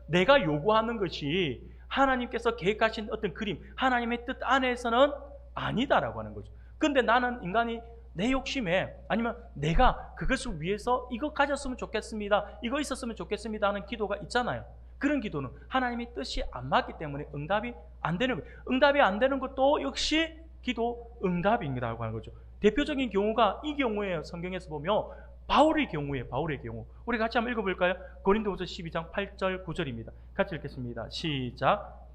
A: 내가 요구하는 것이 하나님께서 계획하신 어떤 그림, 하나님의 뜻 안에서는 아니다라고 하는 거죠. 근데 나는 인간이 내 욕심에 아니면 내가 그것을 위해서 이거 가졌으면 좋겠습니다, 이거 있었으면 좋겠습니다 하는 기도가 있잖아요. 그런 기도는 하나님의 뜻이 안 맞기 때문에 응답이 안 되는 거예요. 응답이 안 되는 것도 역시 기도 응답이라고 하는 거죠. 대표적인 경우가 이 경우에요. 성경에서 보면 바울의 경우에 바울의 경우 우리 같이 한번 읽어볼까요? 고린도후서 12장 8절 9절입니다. 같이 읽겠습니다. 시작.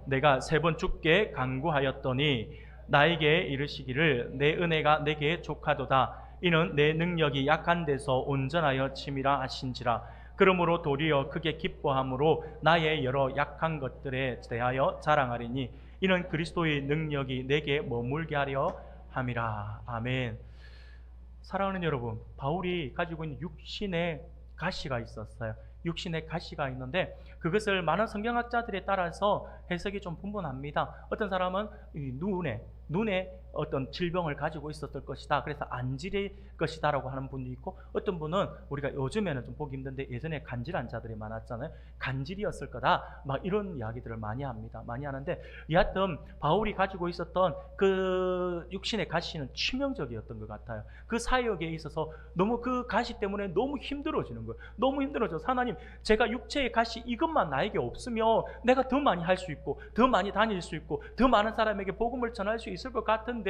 A: 내가 3번 주께 간구하였더니 나에게 이르시기를 내 은혜가 내게 족하도다. 이는 내 능력이 약한 데서 온전하여 침이라 하신지라. 그러므로 도리어 크게 기뻐함으로 나의 여러 약한 것들에 대하여 자랑하리니 이는 그리스도의 능력이 내게 머물게 하려 함이라. 아멘. 사랑하는 여러분, 바울이 가지고 있는 육신의 가시가 있었어요. 육신의 가시가 있는데 그것을 많은 성경학자들에 따라서 해석이 좀 분분합니다. 어떤 사람은 눈에 어떤 질병을 가지고 있었을 것이다. 그래서 안질일 것이다 라고 하는 분도 있고, 어떤 분은 우리가 요즘에는 좀 보기 힘든데 예전에 간질환 자들이 많았잖아요. 간질이었을 거다. 막 이런 이야기들을 많이 합니다. 많이 하는데 여하튼 바울이 가지고 있었던 그 육신의 가시는 치명적이었던 것 같아요. 그 사역에 있어서 너무 그 가시 때문에 너무 힘들어지는 거예요. 너무 힘들어져서 하나님, 제가 육체의 가시 이것만 나에게 없으면 내가 더 많이 할 수 있고 더 많이 다닐 수 있고 더 많은 사람에게 복음을 전할 수 있을 것 같은데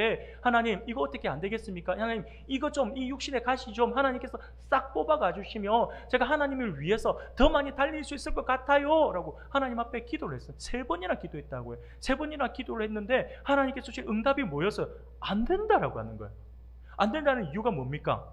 A: 하나님, 이거 어떻게 안 되겠습니까? 하나님, 이거 좀, 이 육신의 가시 좀 하나님께서 싹 뽑아가 주시면 제가 하나님을 위해서 더 많이 달릴 수 있을 것 같아요 라고 하나님 앞에 기도를 했어요. 3번이나 기도했다고요. 3번이나 기도를 했는데 하나님께서 주신 응답이 뭐였어요? 안 된다라고 하는 거예요. 안 된다는 이유가 뭡니까?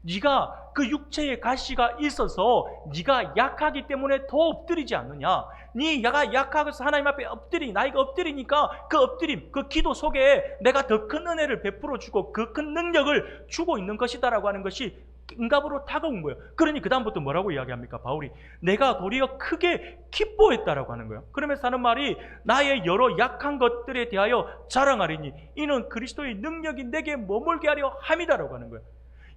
A: 네가 그 육체의 가시가 있어서 네가 약하기 때문에 더 엎드리지 않느냐. 네가 약하고서 하나님 앞에 나이가 엎드리니까 그 엎드림, 그 기도 속에 내가 더 큰 은혜를 베풀어 주고 그 큰 능력을 주고 있는 것이다 라고 하는 것이 응답으로 다가온 거예요. 그러니 그 다음부터 뭐라고 이야기합니까? 바울이 내가 도리어 크게 기뻐했다라고 하는 거예요. 그러면서 하는 말이 나의 여러 약한 것들에 대하여 자랑하리니 이는 그리스도의 능력이 내게 머물게 하려 함이다라고 하는 거예요.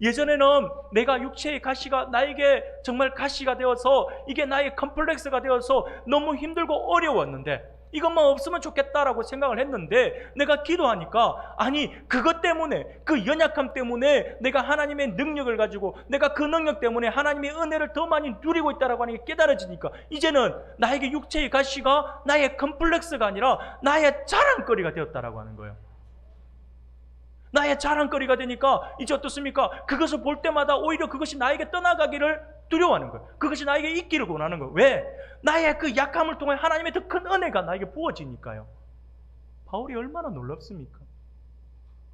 A: 예전에는 내가 육체의 가시가 나에게 정말 가시가 되어서 이게 나의 컴플렉스가 되어서 너무 힘들고 어려웠는데 이것만 없으면 좋겠다라고 생각을 했는데 내가 기도하니까 아니, 그것 때문에, 그 연약함 때문에 내가 하나님의 능력을 가지고 내가 그 능력 때문에 하나님의 은혜를 더 많이 누리고 있다라고 하는 게 깨달아지니까 이제는 나에게 육체의 가시가 나의 컴플렉스가 아니라 나의 자랑거리가 되었다라고 하는 거예요. 나의 자랑거리가 되니까 이제 어떻습니까? 그것을 볼 때마다 오히려 그것이 나에게 떠나가기를 두려워하는 거예요. 그것이 나에게 있기를 원하는 거예요. 왜? 나의 그 약함을 통해 하나님의 더 큰 은혜가 나에게 부어지니까요. 바울이 얼마나 놀랍습니까?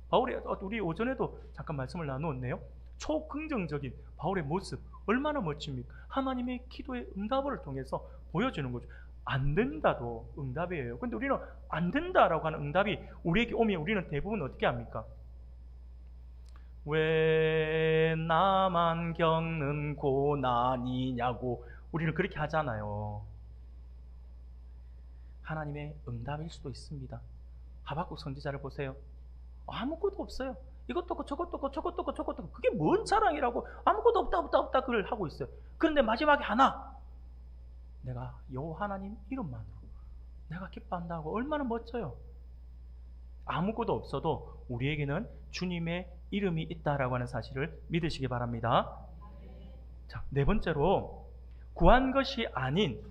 A: 바울이 우리 오전에도 잠깐 말씀을 나누었네요. 초긍정적인 바울의 모습 얼마나 멋집니까? 하나님의 기도의 응답을 통해서 보여주는 거죠. 안 된다도 응답이에요. 근데 우리는 안 된다라고 하는 응답이 우리에게 오면 우리는 대부분 어떻게 합니까? 왜 나만 겪는 고난이냐고 우리는 그렇게 하잖아요. 하나님의 응답일 수도 있습니다. 하박국 선지자를 보세요. 아무것도 없어요. 이것도 없고 저것도 없고 저것도 없고 저것도 없고 그게 뭔 자랑이라고 아무것도 없다 그걸 하고 있어요. 그런데 마지막에 하나, 내가 여호와 하나님 이름만으로 내가 기뻐한다고 얼마나 멋져요. 아무것도 없어도 우리에게는 주님의 이름이 있다라고 하는 사실을 믿으시기 바랍니다. 자, 4번째로 구한 것이 아닌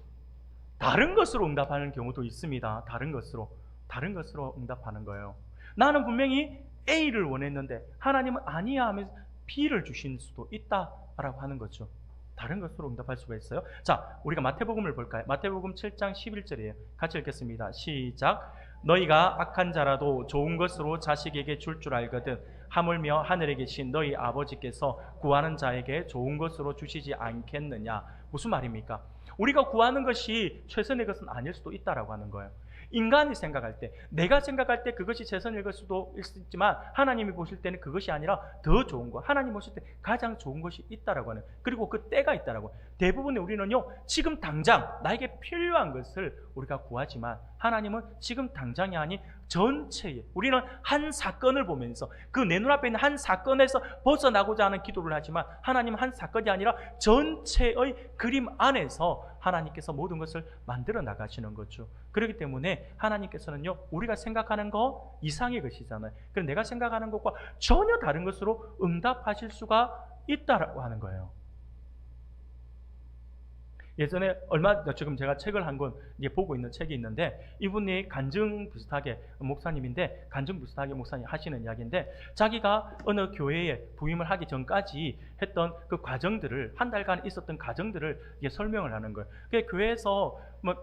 A: 다른 것으로 응답하는 경우도 있습니다. 다른 것으로 응답하는 거예요. 나는 분명히 A를 원했는데 하나님은 아니야 하면서 B를 주신 수도 있다라고 하는 거죠. 다른 것으로 응답할 수가 있어요. 자, 우리가 마태복음을 볼까요? 마태복음 7장 11절이에요. 같이 읽겠습니다. 시작. 너희가 악한 자라도 좋은 것으로 자식에게 줄 알거든 하물며 하늘에 계신 너희 아버지께서 구하는 자에게 좋은 것으로 주시지 않겠느냐. 무슨 말입니까? 우리가 구하는 것이 최선의 것은 아닐 수도 있다라고 하는 거예요. 인간이 생각할 때, 내가 생각할 때 그것이 최선일 수도 있지만 하나님이 보실 때는 그것이 아니라 더 좋은 것, 하나님 보실 때 가장 좋은 것이 있다라고 하는, 그리고 그 때가 있다라고. 대부분의 우리는요, 지금 당장 나에게 필요한 것을 우리가 구하지만 하나님은 지금 당장이 아닌 전체에, 우리는 한 사건을 보면서 그 내 눈앞에 있는 한 사건에서 벗어나고자 하는 기도를 하지만 하나님은 한 사건이 아니라 전체의 그림 안에서 하나님께서 모든 것을 만들어 나가시는 거죠. 그렇기 때문에 하나님께서는요, 우리가 생각하는 거 이상의 것이잖아요. 그럼 내가 생각하는 것과 전혀 다른 것으로 응답하실 수가 있다라고 하는 거예요. 예전에 지금 제가 책을 한 권 이제 보고 있는 책이 있는데, 이분이 간증 비슷하게 목사님인데, 간증 비슷하게 목사님 하시는 이야기인데, 자기가 어느 교회에 부임을 하기 전까지 했던 그 과정들을, 한 달간 있었던 과정들을 이게 설명을 하는 거예요. 그 교회에서 뭐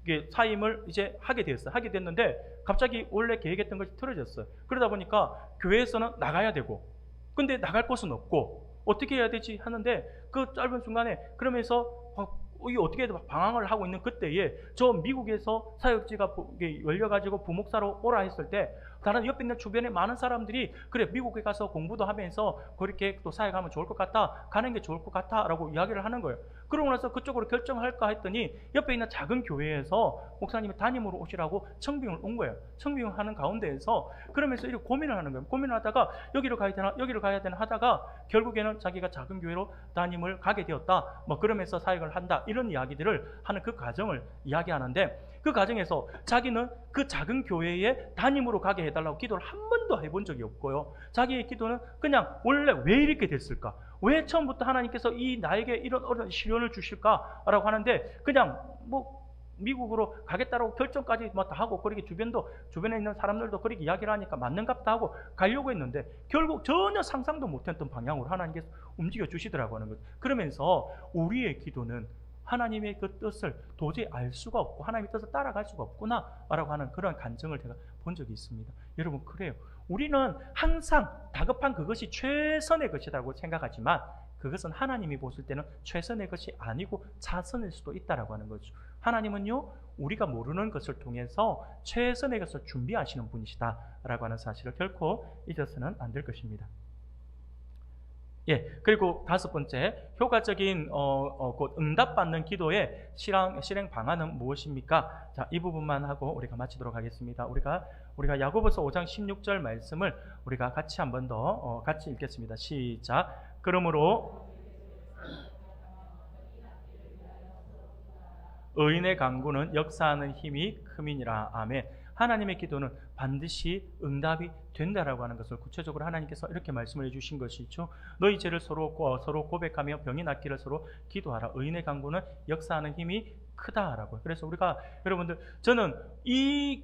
A: 이게 사임을 이제 하게 되었어요. 하게 됐는데 갑자기 원래 계획했던 것이 틀어졌어요. 그러다 보니까 교회에서는 나가야 되고, 근데 나갈 곳은 없고 어떻게 해야 되지 하는데, 그 짧은 순간에 그러면서 이게 어떻게 방황을 하고 있는 그때에 저 미국에서 사역지가 열려가지고 부목사로 오라 했을 때, 다른 옆에 있는 주변에 많은 사람들이 그래 미국에 가서 공부도 하면서 그렇게 또 사역하면 좋을 것 같다, 가는 게 좋을 것 같아 라고 이야기를 하는 거예요. 그러고 나서 그쪽으로 결정할까 했더니 옆에 있는 작은 교회에서 목사님이 담임으로 오시라고 청빙을 온 거예요. 청빙을 하는 가운데에서 그러면서 이렇게 고민을 하는 거예요. 고민을 하다가 여기로 가야 되나 여기로 가야 되나 하다가 결국에는 자기가 작은 교회로 담임을 가게 되었다, 뭐 그러면서 사역을 한다, 이런 이야기들을 하는 그 과정을 이야기하는데, 그 과정에서 자기는 그 작은 교회에 담임으로 가게 해달라고 기도를 한 번도 해본 적이 없고요. 자기의 기도는 그냥 원래 왜 이렇게 됐을까? 왜 처음부터 하나님께서 나에게 이런 어려운 시련을 주실까라고 하는데, 그냥 뭐 미국으로 가겠다라고 결정까지 다 하고, 그렇게 주변에 있는 사람들도 그렇게 이야기를 하니까 맞는갑다 하고 가려고 했는데, 결국 전혀 상상도 못했던 방향으로 하나님께서 움직여 주시더라고 하는 거죠. 그러면서 우리의 기도는 하나님의 그 뜻을 도저히 알 수가 없고 하나님의 뜻을 따라갈 수가 없구나 라고 하는 그런 간증을 제가 본 적이 있습니다. 여러분, 그래요. 우리는 항상 다급한 그것이 최선의 것이라고 생각하지만, 그것은 하나님이 보실 때는 최선의 것이 아니고 차선일 수도 있다라고 하는 거죠. 하나님은요, 우리가 모르는 것을 통해서 최선의 것을 준비하시는 분이시다 라고 하는 사실을 결코 잊어서는 안 될 것입니다. 예, 그리고 다섯 번째, 효과적인 곧 응답받는 기도의 실행 방안은 무엇입니까? 자, 이 부분만 하고 우리가 마치도록 하겠습니다. 우리가 야고보서 5장 16절 말씀을 우리가 같이 한 번 더 같이 읽겠습니다. 시작. 그러므로 의인의 간구는 역사하는 힘이 큼이니라. 아멘. 하나님의 기도는 반드시 응답이 된다라고 하는 것을 구체적으로 하나님께서 이렇게 말씀을 해주신 것이죠. 너희 죄를 서로 고백하며 병이 낫기를 서로 기도하라. 의인의 간구는 역사하는 힘이 크다라고요. 그래서 우리가, 여러분들, 저는 이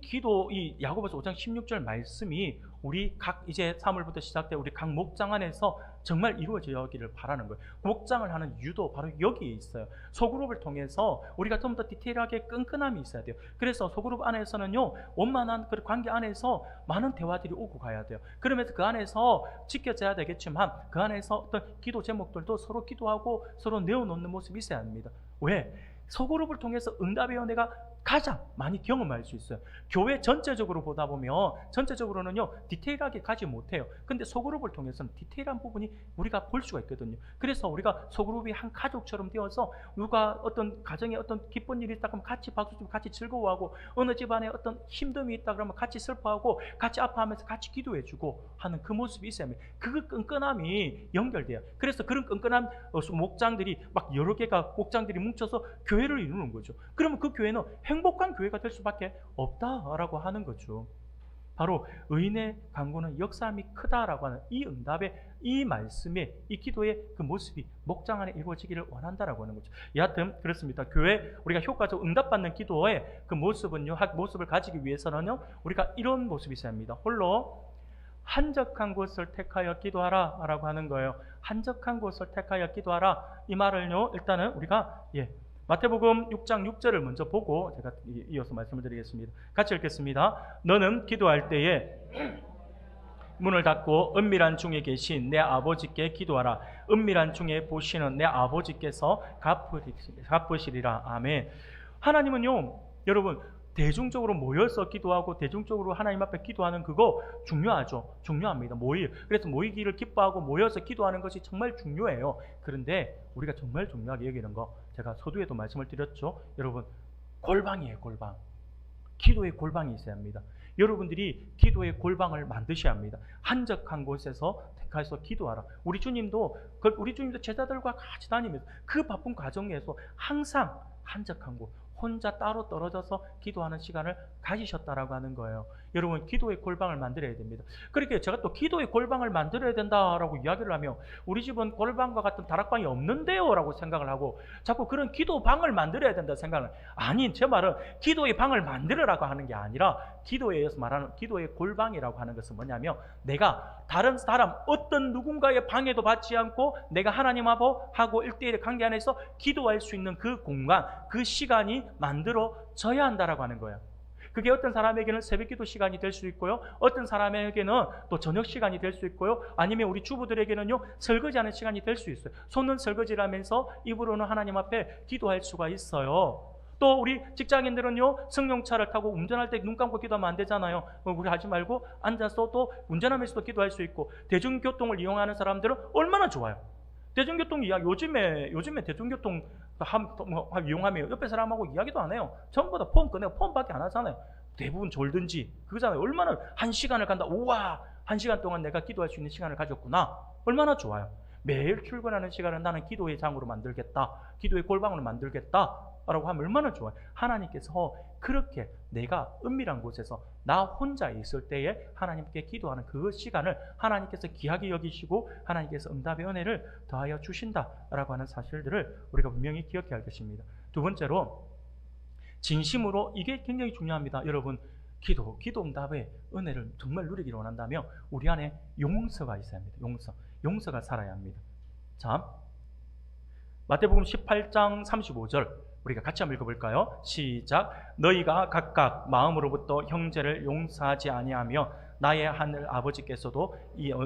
A: 야고보서 5장 16절 말씀이 우리 각 이제 3월부터 시작된 우리 각 목장 안에서 정말 이루어지기를 바라는 거예요. 목장을 하는 이유도 바로 여기에 있어요. 소그룹을 통해서 우리가 좀 더 디테일하게 끈끈함이 있어야 돼요. 그래서 소그룹 안에서는요, 원만한 그 관계 안에서 많은 대화들이 오고 가야 돼요. 그러면서 그 안에서 지켜져야 되겠지만, 그 안에서 어떤 기도 제목들도 서로 기도하고 서로 내어놓는 모습이 있어야 합니다. 왜? 소그룹을 통해서 응답의 은혜가 가장 많이 경험할 수 있어요. 교회 전체적으로 보다 보면 전체적으로는요 디테일하게 가지 못해요. 근데 소그룹을 통해서는 디테일한 부분이 우리가 볼 수가 있거든요. 그래서 우리가 소그룹이 한 가족처럼 되어서 누가 어떤 가정에 어떤 기쁜 일이 있다 그러면 같이 박수치고 같이 즐거워하고, 어느 집안에 어떤 힘듦이 있다 그러면 같이 슬퍼하고 같이 아파하면서 같이 기도해주고 하는 그 모습이 있어야 합니다. 그 끈끈함이 연결돼요. 그래서 그런 끈끈한 목장들이 막 여러 개가 목장들이 뭉쳐서 교회를 이루는 거죠. 그러면 그 교회는 행복한 교회가 될 수밖에 없다라고 하는 거죠. 바로 의인의 간구는 역사함이 크다라고 하는 이 응답의 이 말씀의 이 기도의 그 모습이 목장 안에 이루어지기를 원한다라고 하는 거죠. 여하튼 그렇습니다. 교회 우리가 효과적 응답받는 기도의 그 모습을 가지기 위해서는요, 우리가 이런 모습이 있어야 합니다. 홀로 한적한 곳을 택하여 기도하라 라고 하는 거예요. 한적한 곳을 택하여 기도하라. 이 말을요, 일단은 우리가 마태복음 6장 6절을 먼저 보고 제가 이어서 말씀을 드리겠습니다. 같이 읽겠습니다. 너는 기도할 때에 문을 닫고 은밀한 중에 계신 내 아버지께 기도하라. 은밀한 중에 보시는 내 아버지께서 갚으시리라. 아멘. 하나님은요, 여러분, 대중적으로 모여서 기도하고 대중적으로 하나님 앞에 기도하는 그거 중요하죠. 중요합니다. 그래서 모이기를 기뻐하고 모여서 기도하는 것이 정말 중요해요. 그런데 우리가 정말 중요하게 여기는 거, 제가 서두에도 말씀을 드렸죠. 여러분, 골방이에요. 골방. 기도의 골방이 있어야 합니다. 여러분들이 기도의 골방을 만드셔야 합니다. 한적한 곳에서 택해서 기도하라. 우리 주님도 제자들과 같이 다니면서 그 바쁜 과정에서 항상 한적한 곳, 혼자 따로 떨어져서 기도하는 시간을 가지셨다라고 하는 거예요. 여러분, 기도의 골방을 만들어야 됩니다. 그렇게 제가 또 기도의 골방을 만들어야 된다라고 이야기를 하면 우리 집은 골방과 같은 다락방이 없는데요 라고 생각을 하고 자꾸 그런 기도방을 만들어야 된다 생각을, 아니, 제 말은 기도의 방을 만들으라고 하는 게 아니라 기도에서 말하는 기도의 골방이라고 하는 것은 뭐냐면 내가 다른 사람 어떤 누군가의 방해도 받지 않고 내가 하나님하고 1:1의 관계 안에서 기도할 수 있는 그 공간, 그 시간이 만들어져야 한다라고 하는 거예요. 그게 어떤 사람에게는 새벽기도 시간이 될 수 있고요, 어떤 사람에게는 또 저녁 시간이 될 수 있고요, 아니면 우리 주부들에게는요 설거지하는 시간이 될 수 있어요. 손은 설거지를 하면서 입으로는 하나님 앞에 기도할 수가 있어요. 또 우리 직장인들은요 승용차를 타고 운전할 때 눈 감고 기도하면 안 되잖아요. 우리 하지 말고 앉아서 또 운전하면서도 기도할 수 있고, 대중교통을 이용하는 사람들은 얼마나 좋아요. 대중교통 이야기, 요즘에 대중교통 이용하면 옆에 사람하고 이야기도 안 해요. 전부 다 폰 꺼내고 폰밖에 안 하잖아요. 대부분 졸든지 그거잖아요. 얼마나 1시간을 간다. 우와, 1시간 동안 내가 기도할 수 있는 시간을 가졌구나. 얼마나 좋아요. 매일 출근하는 시간을 나는 기도의 장으로 만들겠다, 기도의 골방으로 만들겠다 라고 하면 얼마나 좋아요. 하나님께서 그렇게 내가 은밀한 곳에서 나 혼자 있을 때에 하나님께 기도하는 그 시간을 하나님께서 귀하게 여기시고 하나님께서 응답의 은혜를 더하여 주신다라고 하는 사실들을 우리가 분명히 기억해야 할 것입니다. 두 번째로, 진심으로, 이게 굉장히 중요합니다. 여러분, 기도 응답의 은혜를 정말 누리기를 원한다면 우리 안에 용서가 있어야 합니다. 용서가 살아야 합니다. 자, 마태복음 18장 35절 우리가 같이 한번 읽어볼까요? 시작. 너희가 각각 마음으로부터 형제를 용서하지 아니하며 나의 하늘 아버지께서도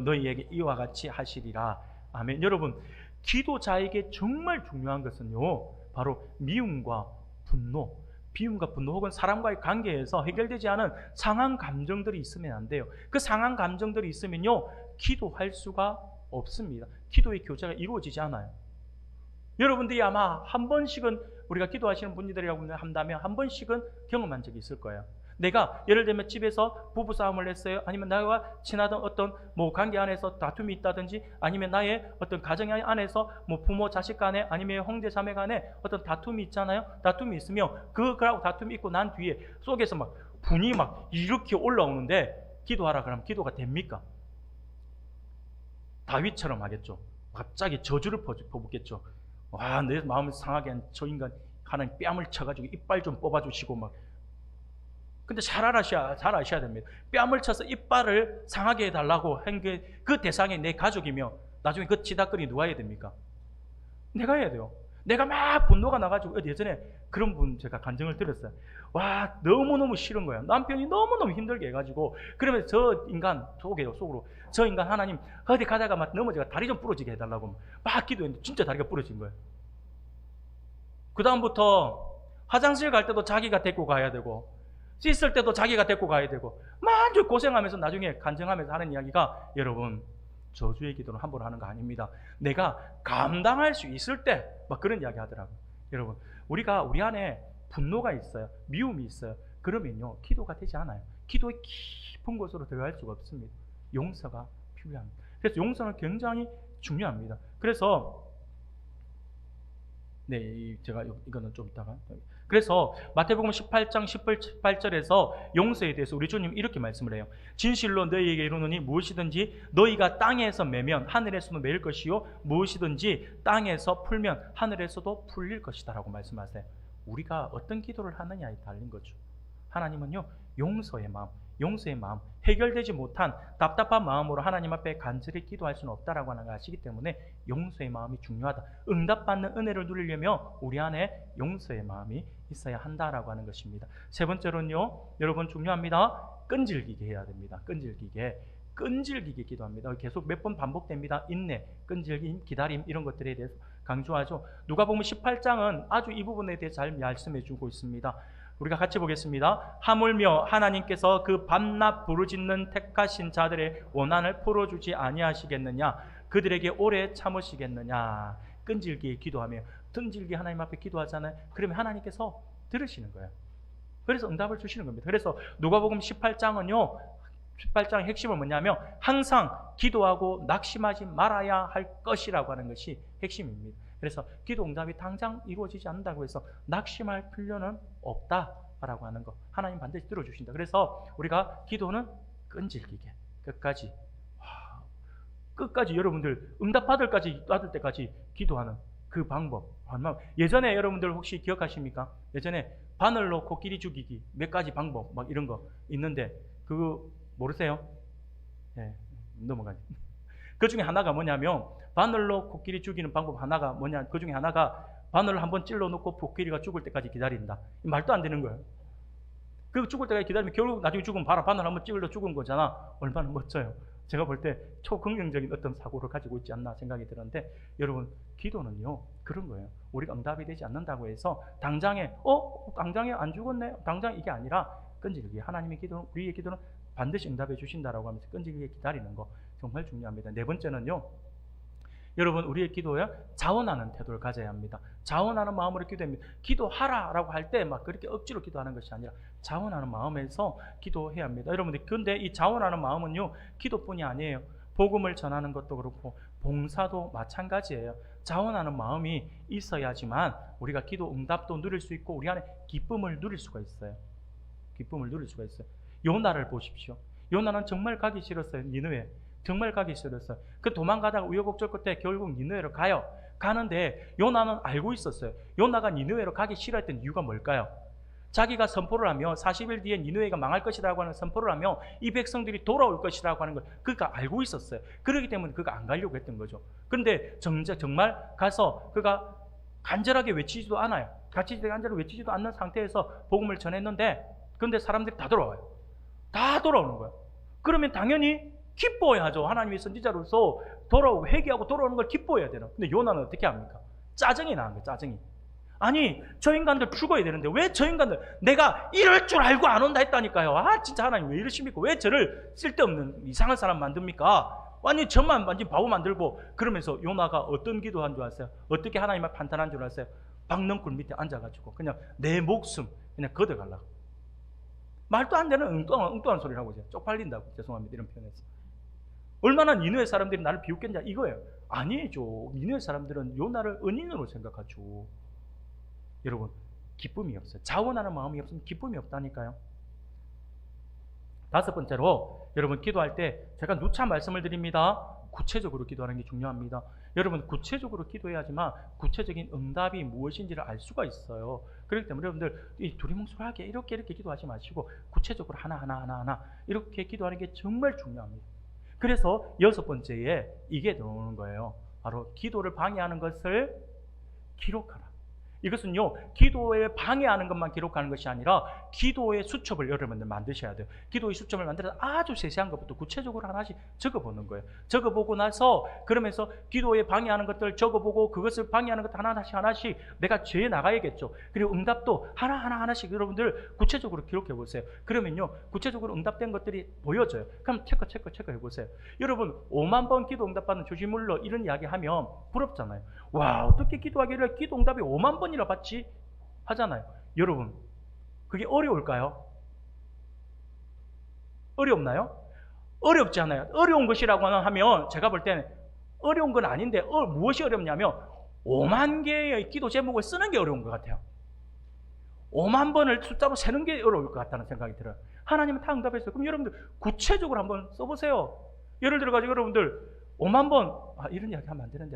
A: 너희에게 이와 같이 하시리라. 아멘. 여러분, 기도자에게 정말 중요한 것은요 바로 미움과 분노 혹은 사람과의 관계에서 해결되지 않은 상한 감정들이 있으면 안 돼요. 그 상한 감정들이 있으면요 기도할 수가 없습니다. 기도의 교제가 이루어지지 않아요. 여러분들이 아마 한 번씩은, 우리가 기도하시는 분들이라고 한다면 한 번씩은 경험한 적이 있을 거예요. 내가 예를 들면 집에서 부부싸움을 했어요. 아니면 나와 친하던 어떤 관계 안에서 다툼이 있다든지, 아니면 나의 어떤 가정 안에서 부모 자식 간에, 아니면 형제 자매 간에 어떤 다툼이 있잖아요. 다툼이 있으면 그거하고 다툼이 있고 난 뒤에 속에서 분이 이렇게 올라오는데 기도하라 그러면 기도가 됩니까? 다윗처럼 하겠죠. 갑자기 저주를 퍼붓겠죠. 와, 내 마음을 상하게 한 저 인간, 하나님 뺨을 쳐가지고 이빨 좀 뽑아주시고 근데 잘 아셔야 됩니다. 뺨을 쳐서 이빨을 상하게 해달라고 한 게 그 대상이 내 가족이며 나중에 그 치닥거리 누가 해야 됩니까? 내가 해야 돼요. 내가 막 분노가 나가지고, 예전에 그런 분 제가 간증을 들었어요. 와, 너무너무 싫은 거예요. 남편이 너무너무 힘들게 해가지고, 그러면 저 인간 속으로 저 인간 하나님 어디 가다가 넘어져가 다리 좀 부러지게 해달라고 막 기도했는데 진짜 다리가 부러진 거예요. 그 다음부터 화장실 갈 때도 자기가 데리고 가야 되고, 씻을 때도 자기가 데리고 가야 되고, 아주 고생하면서 나중에 간증하면서 하는 이야기가, 여러분, 저주의 기도는 함부로 하는 거 아닙니다. 내가 감당할 수 있을 때 그런 이야기 하더라고요. 여러분, 우리 안에 분노가 있어요, 미움이 있어요. 그러면요 기도가 되지 않아요. 기도의 깊은 곳으로 들어갈 수가 없습니다. 용서가 필요합니다. 그래서 용서는 굉장히 중요합니다. 그래서 제가 이거는 좀 이따가. 그래서 마태복음 18장 18절에서 용서에 대해서 우리 주님 이렇게 말씀을 해요. 진실로 너희에게 이르노니 무엇이든지 너희가 땅에서 매면 하늘에서도 매일 것이요 무엇이든지 땅에서 풀면 하늘에서도 풀릴 것이다 라고 말씀하세요. 우리가 어떤 기도를 하느냐에 달린 거죠. 하나님은요 용서의 마음, 해결되지 못한 답답한 마음으로 하나님 앞에 간절히 기도할 수는 없다라고 하는 걸 아시기 때문에 용서의 마음이 중요하다. 응답받는 은혜를 누리려면 우리 안에 용서의 마음이 있어야 한다라고 하는 것입니다. 세 번째로는요, 여러분 중요합니다. 끈질기게 해야 됩니다. 끈질기게 기도합니다. 계속 몇 번 반복됩니다. 인내, 끈질김, 기다림, 이런 것들에 대해서 강조하죠. 누가복음 18장은 아주 이 부분에 대해 잘 말씀해 주고 있습니다. 우리가 같이 보겠습니다. 하물며 하나님께서 그 밤낮 부르짖는 택하신 자들의 원한을 풀어주지 아니하시겠느냐? 그들에게 오래 참으시겠느냐? 끈질기게 기도하며, 끈질기게 하나님 앞에 기도하잖아요. 그러면 하나님께서 들으시는 거예요. 그래서 응답을 주시는 겁니다. 그래서 누가복음 18장은요 18장의 핵심은 뭐냐면 항상 기도하고 낙심하지 말아야 할 것이라고 하는 것이 핵심입니다. 그래서 기도 응답이 당장 이루어지지 않는다고 해서 낙심할 필요는 없다라고 하는 거 하나님 반드시 들어주신다. 그래서 우리가 기도는 끈질기게 끝까지 여러분들 응답 받을 때까지 기도하는 그 방법. 예전에 여러분들 혹시 기억하십니까? 예전에 바늘 놓고 끼리 죽이기 몇 가지 방법 막 이런 거 있는데 그거 모르세요? 네, 넘어가죠. 그 중에 하나가 뭐냐면 바늘로 코끼리 죽이는 방법 하나가 뭐냐? 그 중에 하나가 바늘을 한번 찔러 놓고 코끼리가 죽을 때까지 기다린다. 말도 안 되는 거예요. 그 죽을 때까지 기다리면 결국 나중에 죽으면 바늘 한번 찔러 죽은 거잖아. 얼마나 멋져요. 제가 볼 때 초긍정적인 어떤 사고를 가지고 있지 않나 생각이 드는데 여러분 기도는요 그런 거예요. 우리가 응답이 되지 않는다고 해서 당장에 안 죽었네 당장 이게 아니라 끈질기게 하나님의 기도는 우리의 기도는 반드시 응답해 주신다라고 하면서 끈질기게 기다리는 거 정말 중요합니다. 네 번째는요 여러분 우리의 기도에 자원하는 태도를 가져야 합니다. 자원하는 마음으로 기도합니다. 기도하라라고 할 때 막 그렇게 억지로 기도하는 것이 아니라 자원하는 마음에서 기도해야 합니다. 여러분들 근데 이 자원하는 마음은요 기도뿐이 아니에요. 복음을 전하는 것도 그렇고 봉사도 마찬가지예요. 자원하는 마음이 있어야지만 우리가 기도 응답도 누릴 수 있고 우리 안에 기쁨을 누릴 수가 있어요. 기쁨을 누릴 수가 있어요. 요나를 보십시오. 요나는 정말 가기 싫었어요. 니느웨 정말 가기 싫었어요. 그 도망가다가 우여곡절 끝에 결국 니느웨로 가요. 가는데 요나는 알고 있었어요. 요나가 니느웨로 가기 싫어했던 이유가 뭘까요? 자기가 선포를 하며 40일 뒤에 니느웨가 망할 것이라고 하는 선포를 하며 이 백성들이 돌아올 것이라고 하는 걸 그가 알고 있었어요. 그렇기 때문에 그가 안 가려고 했던 거죠. 그런데 정말 가서 그가 간절하게 외치지도 않아요. 간절하게 외치지도 않는 상태에서 복음을 전했는데 그런데 사람들이 다 돌아와요. 다 돌아오는 거예요. 그러면 당연히 기뻐해야죠. 하나님의 선지자로서 돌아오고 회개하고 돌아오는 걸 기뻐해야 되는. 근데 요나는 어떻게 합니까? 짜증이 나는 거예요. 짜증이. 아니 저 인간들 죽어야 되는데 왜 저 인간들 내가 이럴 줄 알고 안 온다 했다니까요. 진짜 하나님 왜 이러십니까? 왜 저를 쓸데없는 이상한 사람 만듭니까? 완전히 저만 완전히 바보 만들고. 그러면서 요나가 어떤 기도한 줄 아세요? 어떻게 하나님을 판단한 줄 아세요? 박넝굴 밑에 앉아가지고 그냥 내 목숨 그냥 걷어가려고. 말도 안 되는 엉뚱한 소리를 하고 이제 쪽팔린다고. 죄송합니다 이런 표현에서. 얼마나 니느웨 사람들이 나를 비웃겠냐 이거예요. 아니죠. 니느웨 사람들은 요나를 은인으로 생각하죠. 여러분 기쁨이 없어요. 자원하는 마음이 없으면 기쁨이 없다니까요. 다섯 번째로 여러분 기도할 때 제가 누차 말씀을 드립니다. 구체적으로 기도하는 게 중요합니다. 여러분 구체적으로 기도해야지만 구체적인 응답이 무엇인지를 알 수가 있어요. 그렇기 때문에 여러분들 이 두리뭉술하게 이렇게 기도하지 마시고 구체적으로 하나 이렇게 기도하는 게 정말 중요합니다. 그래서 여섯 번째에 이게 들어오는 거예요. 바로 기도를 방해하는 것을 기록하라. 이것은요 기도에 방해하는 것만 기록하는 것이 아니라 기도의 수첩을 여러분들 만드셔야 돼요. 기도의 수첩을 만들어서 아주 세세한 것부터 구체적으로 하나씩 적어보는 거예요. 적어보고 나서 그러면서 기도에 방해하는 것들 적어보고 그것을 방해하는 것 하나씩 내가 죄에 나가야겠죠. 그리고 응답도 하나씩 여러분들 구체적으로 기록해 보세요. 그러면요 구체적으로 응답된 것들이 보여져요. 그럼 체크해 보세요. 여러분 5만 번 기도 응답받는 조지물러 이런 이야기 하면 부럽잖아요. 와 어떻게 기도하기를 기도 응답이 5만 번이나 받지? 하잖아요. 여러분 그게 어려울까요? 어렵나요? 어렵지 않아요. 어려운 것이라고 하면 제가 볼 때는 어려운 건 아닌데 무엇이 어렵냐면 5만 개의 기도 제목을 쓰는 게 어려운 것 같아요. 5만 번을 숫자로 세는 게 어려울 것 같다는 생각이 들어요. 하나님은 다 응답했어요. 그럼 여러분들 구체적으로 한번 써보세요. 예를 들어가지고 여러분들 5만 번 이런 이야기 하면 안 되는데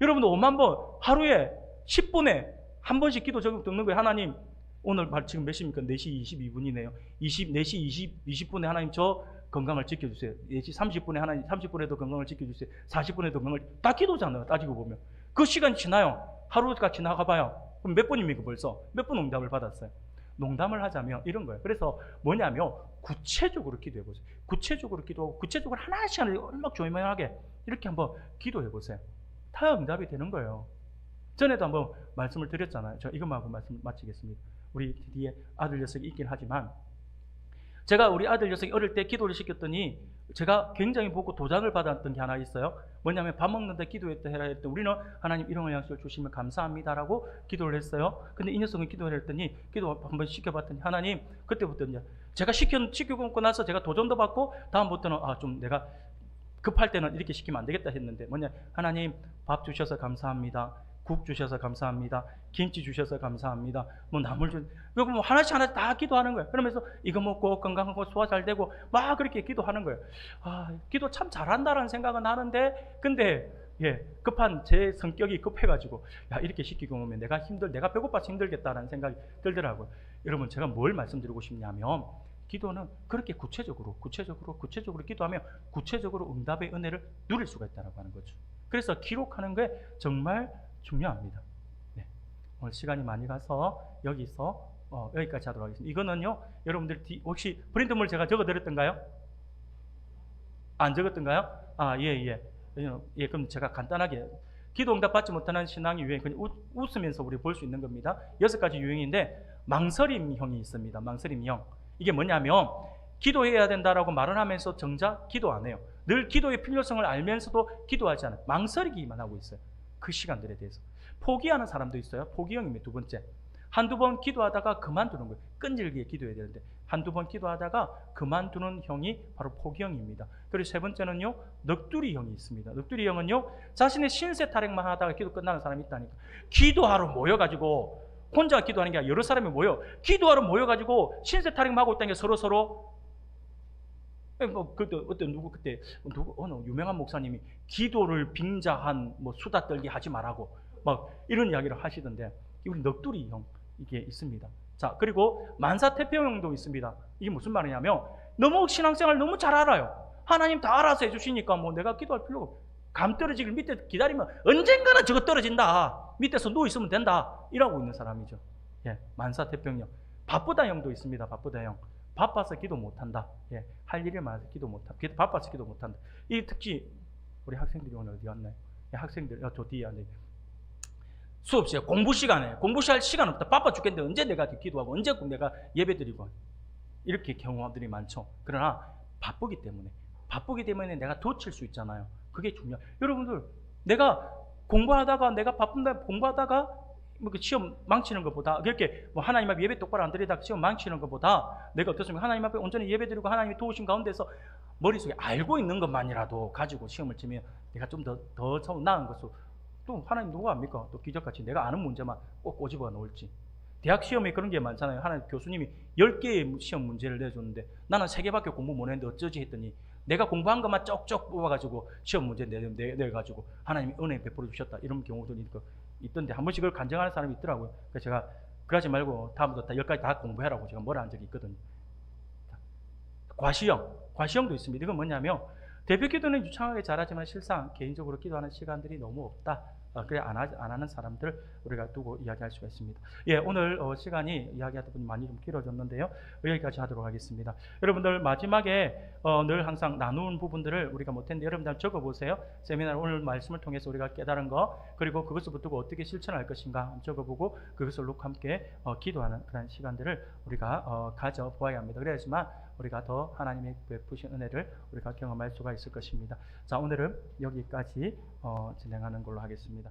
A: 여러분들 5만 번 하루에 10분에 한 번씩 기도 적용 듣는 거예요. 하나님 오늘 지금 몇 시입니까? 4시 22분이네요 4시 20분에 하나님 저 건강을 지켜주세요. 4시 30분에 하나님 30분에도 건강을 지켜주세요. 40분에도 건강을 다 기도잖아요. 따지고 보면 그 시간이 지나요. 하루가 지나가 봐요. 그럼 몇 번입니까? 벌써 몇 번 응답을 받았어요. 농담을 하자면 이런 거예요. 그래서 뭐냐면 구체적으로 기도해 보세요. 구체적으로 기도하고 구체적으로 하나씩 얼마나 조용하게 이렇게 한번 기도해 보세요. 다 응답이 되는 거예요. 전에도 한번 말씀을 드렸잖아요. 저 이것만 하고 말씀 마치겠습니다. 우리 뒤에 아들 녀석이 있긴 하지만 제가 우리 아들 녀석이 어릴 때 기도를 시켰더니 제가 굉장히 보고 도장을 받았던 게 하나 있어요. 뭐냐면 밥 먹는데 기도했다 해라 했더니 우리는 하나님 일용할 양식을 주시면 감사합니다라고 기도를 했어요. 근데 이 녀석은 기도를 했더니 기도 한번 시켜봤더니 하나님, 그때부터 이제 제가 시키고 나서 제가 도전도 받고 다음부터는 좀 내가 급할 때는 이렇게 시키면 안 되겠다 했는데 뭐냐, 하나님 밥 주셔서 감사합니다. 국 주셔서 감사합니다. 김치 주셔서 감사합니다. 뭐 나물 주, 그리고 뭐 하나씩 다 기도하는 거예요. 그러면서 이거 먹고 건강하고 소화 잘 되고 막 그렇게 기도하는 거예요. 기도 참 잘한다라는 생각은 하는데, 근데 급한 제 성격이 급해가지고 이렇게 시키고 오면 내가 배고파서 힘들겠다라는 생각이 들더라고요. 여러분, 제가 뭘 말씀드리고 싶냐면 기도는 그렇게 구체적으로 기도하면 구체적으로 응답의 은혜를 누릴 수가 있다고 하는 거죠. 그래서 기록하는 게 정말 중요합니다. 네. 오늘 시간이 많이 가서 여기까지 하도록 하겠습니다. 이거는요, 여러분들 혹시 프린트물 제가 적어드렸던가요? 안 적었던가요? 예, 그럼 제가 간단하게 기도 응답 받지 못하는 신앙의 유행, 그냥 웃으면서 우리 볼 수 있는 겁니다. 6가지 유형인데 망설임형이 있습니다. 망설임형. 이게 뭐냐면 기도해야 된다라고 말을 하면서 정작 기도 안 해요. 늘 기도의 필요성을 알면서도 기도하지 않아요. 망설이기만 하고 있어요. 그 시간들에 대해서. 포기하는 사람도 있어요. 포기형입니다. 두 번째. 한두 번 기도하다가 그만두는 거예요. 끈질기게 기도해야 되는데 한두 번 기도하다가 그만두는 형이 바로 포기형입니다. 그리고 세 번째는요, 넋두리형이 있습니다. 넋두리형은요, 자신의 신세 타령만 하다가 기도 끝나는 사람이 있다니까. 기도하러 모여가지고 혼자 기도하는 게 아니라 여러 사람이 기도하러 모여가지고 신세 타령만 하고 있다는 게 서로 어느 유명한 목사님이 기도를 빙자한 수다 떨기 하지 말라고 막 이런 이야기를 하시던데, 우리 넋두리형 이게 있습니다. 자, 그리고 만사태평형도 있습니다. 이게 무슨 말이냐면 너무 신앙생활 너무 잘 알아요. 하나님 다 알아서 해주시니까 내가 기도할 필요가 없고, 감 떨어지길 밑에 기다리면 언젠가는 저거 떨어진다, 밑에서 누워있으면 된다, 이러고 있는 사람이죠. 만사태평형. 바쁘다형도 있습니다. 바쁘다형. 바빠서 기도 못한다. 할 일이 많아서 기도 못한다. 바빠서 기도 못한다. 이 특히 우리 학생들이 오늘 어디 갔나요? 학생들 저 뒤에 앉아. 수업 시간, 공부 시간에 공부할 시간 없다. 바빠 죽겠는데 언제 내가 기도하고 언제 내가 예배드리고, 이렇게 경우들이 많죠. 그러나 바쁘기 때문에 내가 덧칠 수 있잖아요. 그게 중요해요. 여러분들, 내가 공부하다가 시험 망치는 것보다, 그렇게 하나님 앞에 예배 똑바로 안 드리다가 시험 망치는 것보다 내가 어떻습니까? 하나님 앞에 온전히 예배드리고 하나님이 도우신 가운데서 머릿속에 알고 있는 것만이라도 가지고 시험을 치면 내가 좀 더 나은 것으로, 또 하나님 누가 압니까? 또 기적같이 내가 아는 문제만 꼭 꼬집어 놓을지. 대학 시험에 그런 게 많잖아요. 하나님 교수님이 10개의 시험 문제를 내줬는데 나는 3개밖에 공부 못 했는데 어쩌지 했더니 내가 공부한 것만 쪽쪽 뽑아가지고 시험 문제 내가지고 하나님이 은혜 베풀어 주셨다, 이런 경우들이 있던데, 한 번씩 그걸 간증하는 사람이 있더라고요. 그래서 제가 그러지 말고 다음부터 10가지 다 공부해라고 제가 뭐라 한 적이 있거든요. 과시형도 있습니다. 이건 뭐냐면 대표 기도는 유창하게 잘하지만 실상 개인적으로 기도하는 시간들이 너무 없다. 그래 안 하는 사람들 우리가 두고 이야기할 수가 있습니다. 오늘 시간이 이야기하다 보니 많이 좀 길어졌는데요. 여기까지 하도록 하겠습니다. 여러분들 마지막에 늘 항상 나누는 부분들을 우리가 못했는데 여러분들 적어보세요. 세미나 오늘 말씀을 통해서 우리가 깨달은 거, 그리고 그것을 붙들고 어떻게 실천할 것인가 적어보고 그것을 놓고 함께 기도하는 그런 시간들을 우리가 가져보아야 합니다. 그래야지만 우리가 더 하나님의 베푸신 은혜를 우리가 경험할 수가 있을 것입니다. 자, 오늘은 여기까지 진행하는 걸로 하겠습니다.